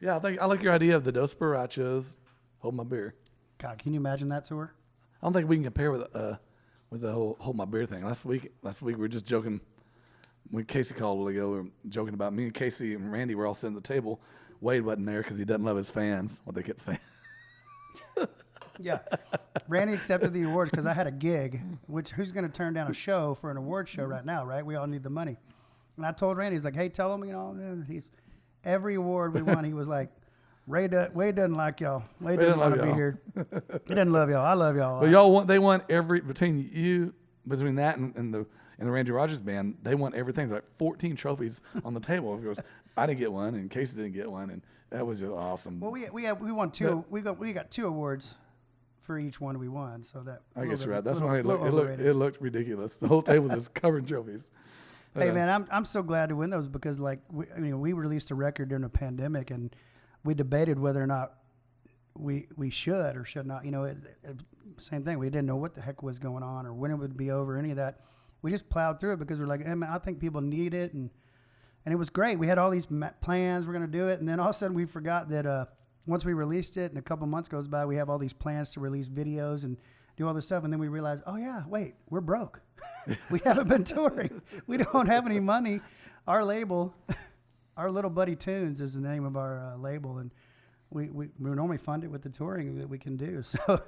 Speaker 3: Yeah, I like your idea of the Dos Borrachos. Hold my beer.
Speaker 1: God, can you imagine that tour?
Speaker 3: I don't think we can compare with the whole hold my beer thing. Last week we were just joking. When Casey called a while ago, we were joking about me and Casey and Randy were all sitting at the table. Wade wasn't there because he doesn't love his fans. What they kept saying.
Speaker 1: Yeah. Randy accepted the awards because I had a gig, which who's going to turn down a show for an award show right now, right? We all need the money. And I told Randy, he's like, hey, tell him, every award we won, he was like, Wade doesn't like y'all. Wade doesn't want to be here. He doesn't love y'all. I love y'all.
Speaker 3: But they won between that and the Randy Rogers band, they won everything. Like 14 trophies on the table. Of course, I didn't get one, and Casey didn't get one, and that was just awesome.
Speaker 1: Well, we won two. We got 2 awards for each one we won. So that
Speaker 3: I guess you're right. That's why it looked ridiculous. The whole table was covered in trophies.
Speaker 1: Hey man, I'm so glad to win those because we released a record during a pandemic and we debated whether or not we should or should not. Same thing. We didn't know what the heck was going on or when it would be over. Any of that. We just plowed through it because we're like, hey man, I think people need it and it was great. We had all these plans. We're gonna do it, and then all of a sudden we forgot that once we released it and a couple months goes by, we have all these plans to release videos and do all this stuff, and then we realized, oh yeah, wait, we're broke. We haven't been touring. We don't have any money. Our label, our Little Buddy Tunes is the name of our label, and we normally fund it with the touring that we can do. So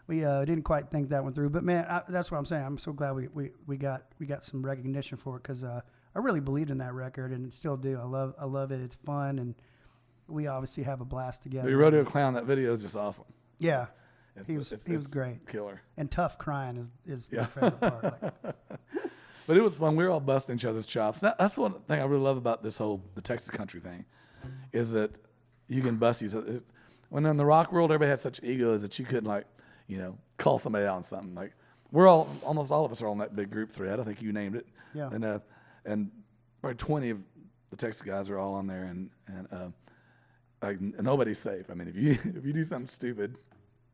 Speaker 1: we didn't quite think that one through. But man, that's what I'm saying. I'm so glad we got some recognition for it because I really believed in that record and still do. I love it. It's fun, and we obviously have a blast together.
Speaker 3: The Rodeo Clown, that video is just awesome.
Speaker 1: Yeah. He was great.
Speaker 3: Killer.
Speaker 1: And tough crying is my favorite part.
Speaker 3: But it was fun. We were all busting each other's chops. That's one thing I really love about the Texas country thing, is that you can bust each other. When in the rock world, everybody had such egos that you couldn't call somebody out on something. Like almost all of us are on that big group thread. I think you named it.
Speaker 1: Yeah.
Speaker 3: And probably 20 of the Texas guys are all on there, and nobody's safe. I mean, if you do something stupid,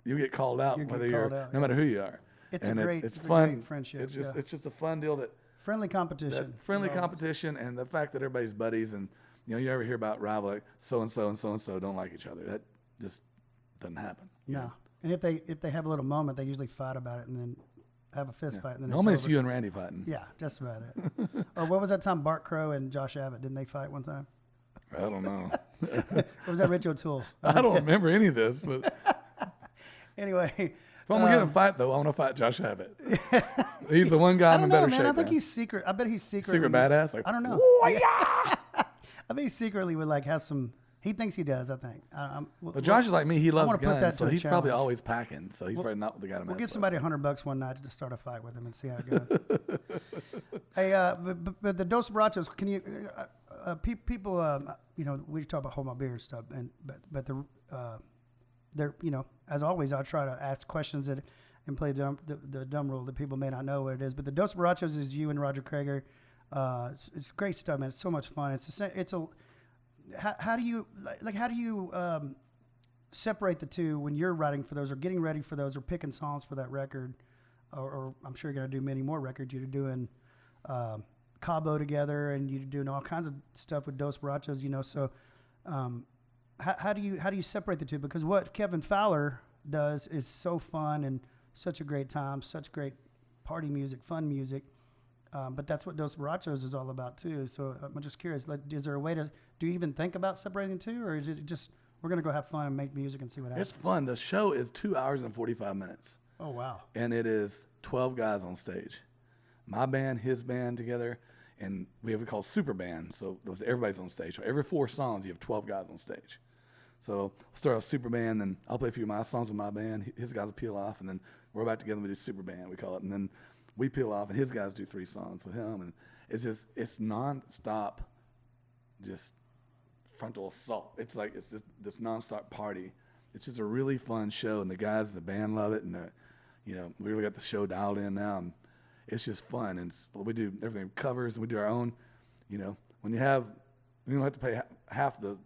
Speaker 3: you get called out, no matter who you are.
Speaker 1: It's
Speaker 3: fun.
Speaker 1: A great friendship.
Speaker 3: It's just a fun deal
Speaker 1: friendly competition.
Speaker 3: Competition, and the fact that everybody's buddies, and you ever hear about rival like so and so and so and so don't like each other. That just doesn't happen.
Speaker 1: No. And if they have a little moment, they usually fight about it and then have a fist fight. And then
Speaker 3: normally it's you and Randy fighting.
Speaker 1: Yeah, just about it. Or what was that time Bart Crow and Josh Abbott? Didn't they fight one time?
Speaker 3: I don't know.
Speaker 1: Or was that Rich O'Toole?
Speaker 3: I don't remember any of this, but
Speaker 1: anyway.
Speaker 3: If I'm gonna fight though, I want to fight Josh Abbott. He's the one guy I'm in better shape.
Speaker 1: I think he's secret. I bet he's secretly
Speaker 3: secret badass.
Speaker 1: I don't know.
Speaker 3: Oh yeah.
Speaker 1: I bet he secretly would have some. He thinks he does. I think.
Speaker 3: But Josh is like me. He loves guns, so he's
Speaker 1: challenge.
Speaker 3: Probably always packing. So he's probably not the guy to mess with.
Speaker 1: We'll give somebody $100 one night to start a fight with him and see how it goes. Hey, but the Dos Borrachos, can you? People, we talk about hold my beer and stuff, but they're as always, I try to ask questions and play the dumb rule that people may not know what it is. But the Dos Borrachos is you and Roger Krager. It's great stuff, man. It's so much fun. How do you separate the two when you're writing for those or getting ready for those or picking songs for that record? Or I'm sure you're going to do many more records. You're doing Cabo together and you're doing all kinds of stuff with Dos Borrachos, So how do you separate the two? Because what Kevin Fowler does is so fun and such a great time, such great party music, fun music. But that's what Dos Borrachos is all about too. So I'm just curious, is there a way do you even think about separating the two, or is it just we're going to go have fun and make music and see what happens?
Speaker 3: It's fun. The show is 2 hours and 45 minutes.
Speaker 1: Oh, wow.
Speaker 3: And it is 12 guys on stage. My band, his band together, and we have it called Super Band. So everybody's on stage. So every 4 songs, you have 12 guys on stage. So we'll start with Super Band, then I'll play a few of my songs with my band. His guys will peel off, and then we're back together and we do Super Band, we call it. And then we peel off, and his guys do 3 songs with him. And it's nonstop, just frontal assault. It's just this nonstop party. It's just a really fun show, and the guys, the band love it, and we really got the show dialed in now, and it's just fun. And we do everything, covers, and we do our own. When you don't have to play half the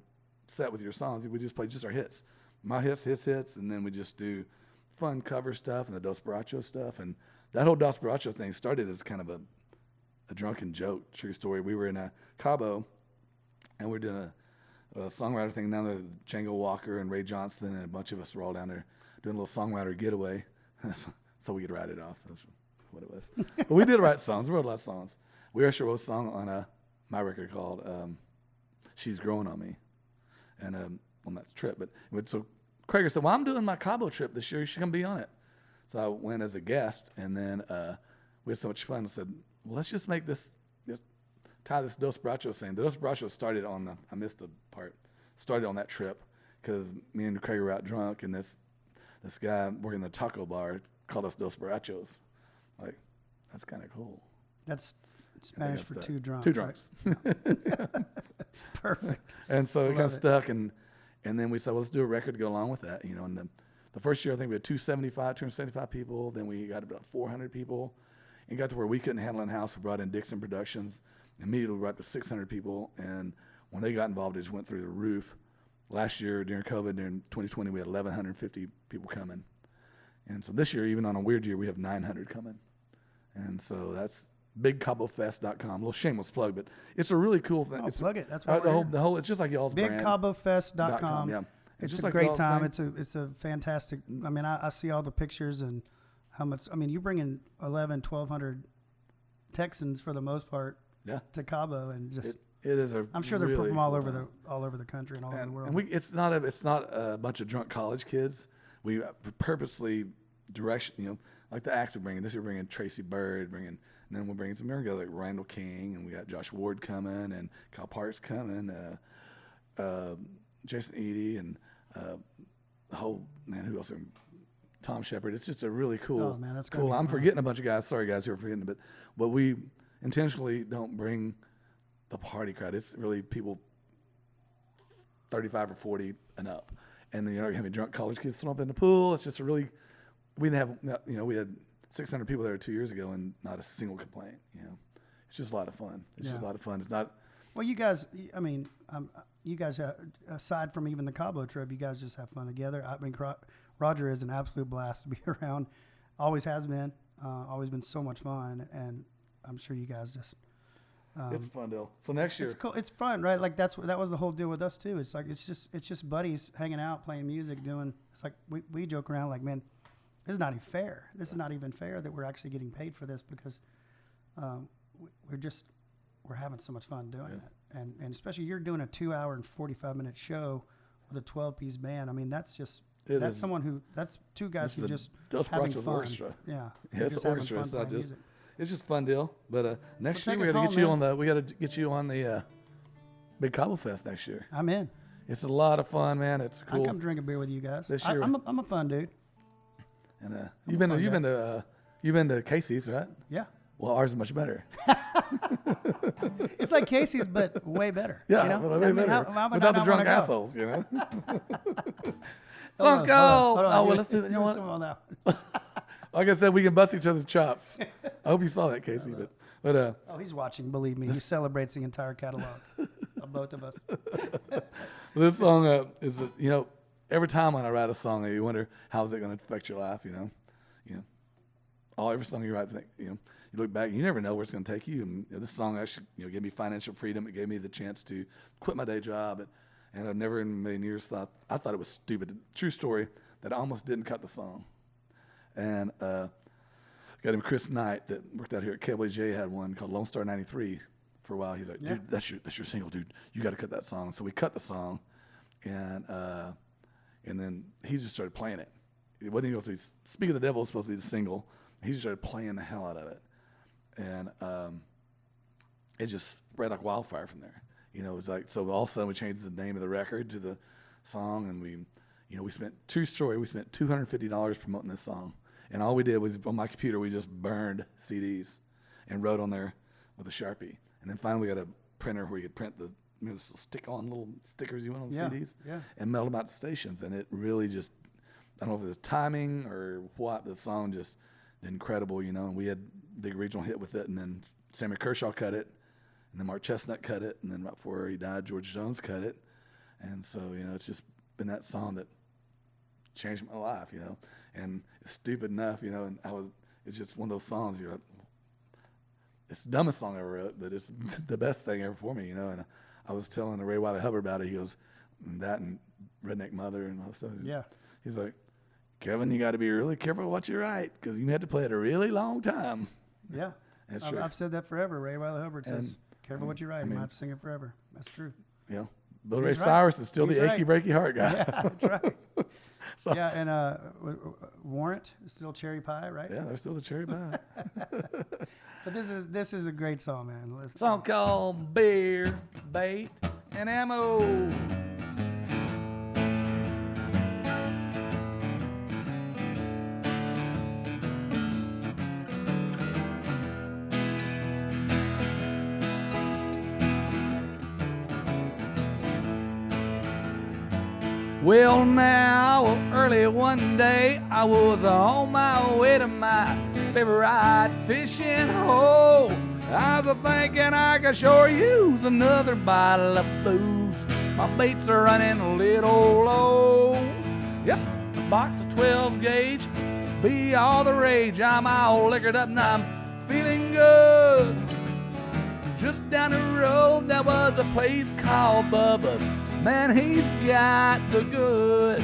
Speaker 3: set with your songs. We just play just our hits, my hits, his hits, and then we just do fun cover stuff and the Dos Borrachos stuff. And that whole Dos Borrachos thing started as kind of a drunken joke, true story. We were in Cabo, and we're doing a songwriter thing down there. Django Walker and Ray Johnson and a bunch of us were all down there doing a little songwriter getaway, so we could write it off. That's what it was. But we did write songs. We wrote a lot of songs. We actually wrote a song on my record called "She's Growing on Me," and on that trip. But so Krager said, well, I'm doing my Cabo trip this year. You should come be on it. So I went as a guest, and then we had so much fun. I said, well, let's just make this, just tie this Dos Brachos thing. The Dos Brachos started on I missed the part, started on that trip because me and Krager were out drunk, and this guy working the taco bar called us Dos Brachos. Like, that's kind of cool.
Speaker 1: That's Spanish for two drunks.
Speaker 3: Two drunks.
Speaker 1: Right? Perfect.
Speaker 3: And so it kind of
Speaker 1: it.
Speaker 3: stuck, and then we said, well, let's do a record to go along with that, And the first year, I think we had 275 people. Then we got about 400 people, and got to where we couldn't handle it in-house. We brought in Dixon Productions. Immediately, we were up to 600 people, and when they got involved, it just went through the roof. Last year, during COVID, during 2020, we had 1,150 people coming. And so this year, even on a weird year, we have 900 coming. And so that's BigCaboFest.com. A little shameless plug, but it's a really cool thing.
Speaker 1: Oh, plug it. That's what
Speaker 3: the whole. It's just like y'all's brand.
Speaker 1: BigCaboFest.com.
Speaker 3: Yeah,
Speaker 1: It's
Speaker 3: just
Speaker 1: a
Speaker 3: like
Speaker 1: great
Speaker 3: y'all's
Speaker 1: time.
Speaker 3: thing.
Speaker 1: It's a fantastic. I mean, I see all the pictures and how much. I mean, you bring in 1,200 Texans for the most part.
Speaker 3: Yeah.
Speaker 1: To Cabo, and just
Speaker 3: it is a.
Speaker 1: I'm sure they're
Speaker 3: really
Speaker 1: from all
Speaker 3: cool
Speaker 1: over
Speaker 3: time.
Speaker 1: all over the country and all over the world.
Speaker 3: And it's not a bunch of drunk college kids. We purposely direction, like the acts we're bringing. This year we're bringing Tracy Bird, and then we're bringing some young guys like Randall King, and we got Josh Ward coming, and Kyle Parks coming, Jason Eady, and the whole, man, who else? Tom Shepard. It's just a really cool.
Speaker 1: Oh, man, that's gonna
Speaker 3: cool.
Speaker 1: be
Speaker 3: I'm
Speaker 1: fun.
Speaker 3: forgetting a bunch of guys. Sorry, guys, who are forgetting, but we intentionally don't bring the party crowd. It's really people 35 or 40 and up, and then you're not gonna have any drunk college kids thrown up in the pool. It's just a really. We didn't have, we had 600 people there 2 years ago, and not a single complaint. It's just a lot of fun. It's just a lot of fun. It's not.
Speaker 1: Well, you guys, I mean, you guys, aside from even the Cabo trip, you guys just have fun together. I mean, Roger is an absolute blast to be around. Always has been. Always been so much fun, and I'm sure you guys just.
Speaker 3: It's a fun deal. So next year,
Speaker 1: It's cool. It's fun, right? Like that was the whole deal with us too. It's like it's just buddies hanging out, playing music, doing. It's like we joke around like, man, this is not even fair. This is not even fair that we're actually getting paid for this because we're having so much fun doing it. And especially you're doing a 2 hour and 45-minute show with a 12-piece band. I mean, that's two guys who just
Speaker 3: Dos
Speaker 1: having
Speaker 3: Brachos
Speaker 1: fun.
Speaker 3: Orchestra.
Speaker 1: Yeah,
Speaker 3: It's
Speaker 1: just
Speaker 3: an
Speaker 1: having
Speaker 3: orchestra.
Speaker 1: fun
Speaker 3: It's not
Speaker 1: playing
Speaker 3: just.
Speaker 1: music.
Speaker 3: It's just a fun deal. But next year
Speaker 1: take
Speaker 3: we
Speaker 1: us
Speaker 3: got to get
Speaker 1: home, man.
Speaker 3: we got to get you on the Big Cabo Fest next year.
Speaker 1: I'm in.
Speaker 3: It's a lot of fun, man. It's cool.
Speaker 1: I come drink a beer with you guys.
Speaker 3: This year-
Speaker 1: I'm a fun dude.
Speaker 3: And you've been to Casey's, right?
Speaker 1: Yeah.
Speaker 3: Well, ours is much better.
Speaker 1: It's like Casey's, but way better.
Speaker 3: Yeah,
Speaker 1: you know?
Speaker 3: way
Speaker 1: I mean,
Speaker 3: better.
Speaker 1: how would I
Speaker 3: Without the
Speaker 1: not
Speaker 3: drunk
Speaker 1: wanna go?
Speaker 3: assholes,
Speaker 1: Hold on,
Speaker 3: Sunko!
Speaker 1: hold on.
Speaker 3: Oh, well, let's do it. You know
Speaker 1: Give us
Speaker 3: what?
Speaker 1: some on that one.
Speaker 3: Like I said, we can bust each other's chops. I hope you saw that, Casey. But
Speaker 1: Oh, he's watching. Believe me, he celebrates the entire catalog of both of us.
Speaker 3: this song is, every time when I write a song, you wonder how is it going to affect your life. Every song you write, you look back, you never know where it's going to take you. And this song actually, gave me financial freedom. It gave me the chance to quit my day job, and I've never in a million years thought it was stupid. True story that I almost didn't cut the song, and got him Chris Knight that worked out here at KWJ had one called Lone Star 93 for a while. He's like, dude, that's your single, dude. You got to cut that song. So we cut the song, and then he just started playing it. It wasn't even Speak of the Devil was supposed to be the single. He just started playing the hell out of it, and it just spread like wildfire from there. It was like, so all of a sudden we changed the name of the record to the song, and we spent $250 promoting this song. And all we did was, on my computer, we just burned CDs and wrote on there with a Sharpie. And then finally we got a printer where you could print the stick-on little stickers you want on CDs and mail them out to stations. And it really just, I don't know if it was timing or what, the song just incredible, and we had a big regional hit with it. And then Sammy Kershaw cut it, and then Mark Chestnut cut it, and then right before he died, George Jones cut it. And so, it's just been that song that changed my life, and it's stupid enough, and it's just one of those songs, it's the dumbest song I ever wrote, but it's the best thing ever for me, and I was telling Ray Wiley Hubbard about it. He goes, that and Redneck Mother and all that stuff.
Speaker 1: Yeah.
Speaker 3: He's like, Kevin, you got to be really careful what you write, because you have to play it a really long time.
Speaker 1: Yeah.
Speaker 3: That's true.
Speaker 1: I've said that forever. Ray Wiley Hubbard says, careful what you write. You might have to sing it forever. That's true.
Speaker 3: Bill Ray
Speaker 1: He's right.
Speaker 3: Cyrus is still
Speaker 1: He's
Speaker 3: the
Speaker 1: right.
Speaker 3: achy breaky heart guy.
Speaker 1: Yeah, that's right.
Speaker 3: So,
Speaker 1: Yeah, and Warrant is still cherry pie, right?
Speaker 3: yeah, there's still the cherry pie.
Speaker 1: But this is a great song, man. Listen.
Speaker 3: Song called Beer, Bait, and Ammo. Well, now, early one day, I was on my way to my favorite fishing hole. I was thinking I could sure use another bottle of booze. My baits are running a little low. Yep, a box of 12 gauge be all the rage. I'm all liquored up and I'm feeling good. Just down the road, there was a place called Bubba's. Man, he's got the goods.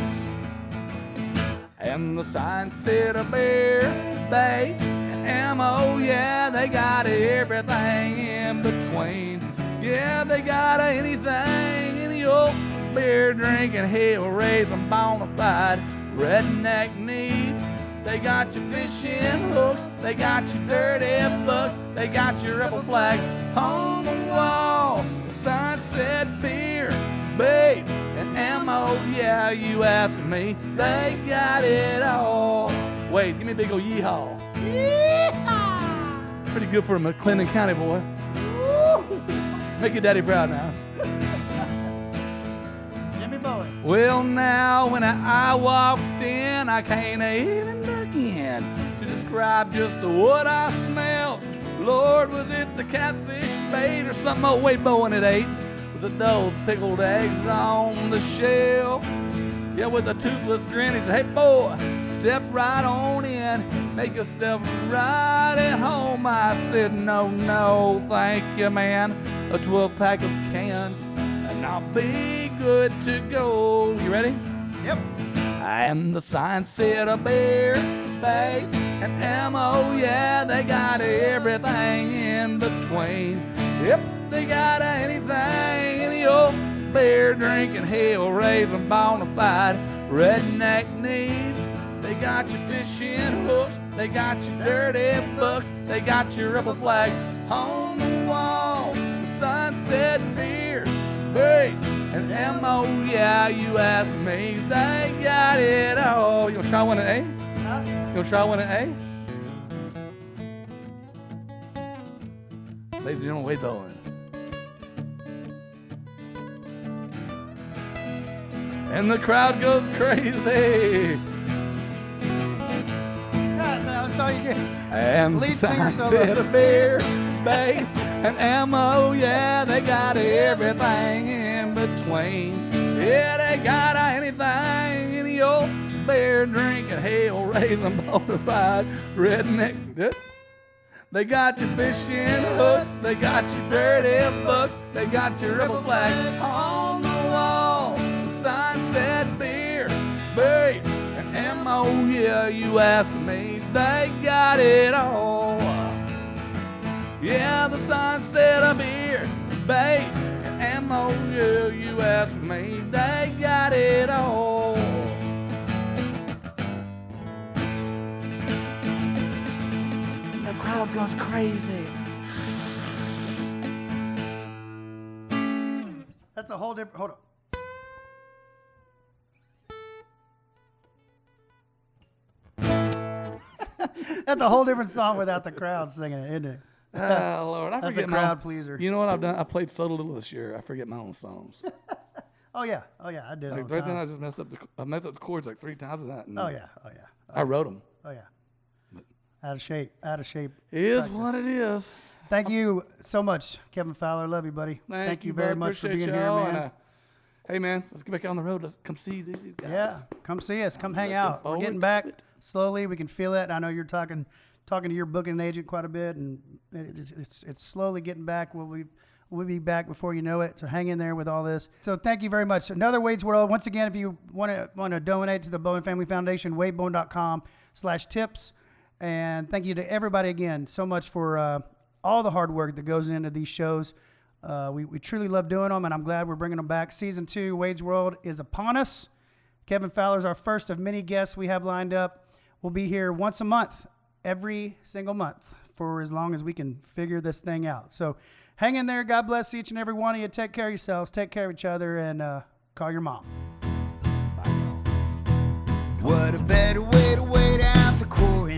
Speaker 3: And the sign said a beer, bait, and ammo. Yeah, they got everything in between. Yeah, they got anything any old beer drinking, hell raising bona fide redneck needs. They got your fishing hooks, they got your dirty bucks, they got your rebel flag on the wall. The sign said beer, bait, and ammo. Yeah, you ask me, they got it all. Wait, give me a big ol' yeehaw. Yeehaw! Pretty good for a McLennan County boy. Woo! Make your daddy proud now.
Speaker 1: Jimmy Bowen.
Speaker 3: Well, now when I walked in, I can't even begin to describe just what I smelled. Lord, was it the catfish bait or something old Wade Bowen it ate? Was it those pickled eggs on the shell? Yeah, with a toothless grin, he said, hey boy, step right on in, make yourself right at home. I said, no, thank you, man. A 12-pack of cans, and I'll be good to go. You ready?
Speaker 1: Yep.
Speaker 3: And the sign said a beer, bait, and ammo. Yeah, they got everything in between. Yep, they got anything any old beer drinking, hell raising bona fide redneck needs. They got your fishing hooks, they got your dirty bucks, they got your rebel flag on the wall. The sign said beer, bait, and ammo. Yeah, you ask me, they got it all. You gonna try one at A?
Speaker 1: Huh?
Speaker 3: You gonna try one at A? Ladies and gentlemen, Wade Bowen. And the crowd goes crazy.
Speaker 1: That's all you get.
Speaker 3: And
Speaker 1: Lead
Speaker 3: the
Speaker 1: singer
Speaker 3: sign
Speaker 1: solo.
Speaker 3: said a beer, bait, and ammo. Yeah, they got everything in between. Yeah, they got anything any old beer drinking, hell raising bona fide redneck. They got your fishing hooks, they got your dirty bucks, they got your rebel flag on the wall. The sign said beer, bait, and ammo. Yeah, you ask me, they got it all. Yeah, the sign said a beer, bait, and ammo. Yeah, you ask me, they got it all. The crowd goes crazy.
Speaker 1: That's a whole different. Hold on. That's a whole different song without the crowd singing it, isn't it?
Speaker 3: Oh, Lord, I
Speaker 1: That's
Speaker 3: forget
Speaker 1: a
Speaker 3: my
Speaker 1: crowd pleaser.
Speaker 3: You know what I've done? I played so little this year. I forget my own songs.
Speaker 1: Oh yeah, I did. All
Speaker 3: Like
Speaker 1: the
Speaker 3: right then,
Speaker 1: time.
Speaker 3: I just messed up the chords like 3 times of that. And
Speaker 1: Oh yeah.
Speaker 3: I wrote them.
Speaker 1: Oh yeah. Out of shape.
Speaker 3: It is
Speaker 1: practice.
Speaker 3: what it is.
Speaker 1: Thank you so much, Kevin Fowler. Love you, buddy. Thank you very
Speaker 3: bud.
Speaker 1: much for
Speaker 3: Appreciate
Speaker 1: being here,
Speaker 3: y'all.
Speaker 1: man.
Speaker 3: And, hey, man, let's get back on the road. Let's come see these guys.
Speaker 1: Yeah, come see us. Come hang
Speaker 3: looking
Speaker 1: out. We're
Speaker 3: forward
Speaker 1: getting
Speaker 3: to
Speaker 1: back
Speaker 3: it.
Speaker 1: slowly. We can feel it. I know you're talking to your booking agent quite a bit, and it's slowly getting back. We'll be back before you know it. So hang in there with all this. So thank you very much. Another Wade's World. Once again, if you want to donate to the Bowen Family Foundation, wadebowen.com/tips. And thank you to everybody again so much for all the hard work that goes into these shows. We truly love doing them, and I'm glad we're bringing them back. Season 2, Wade's World, is upon us. Kevin Fowler is our first of many guests we have lined up. We'll be here once a month, every single month, for as long as we can figure this thing out. So hang in there. God bless each and every one of you. Take care of yourselves. Take care of each other, and call your mom.
Speaker 2: What a better way to wait out the quarantine.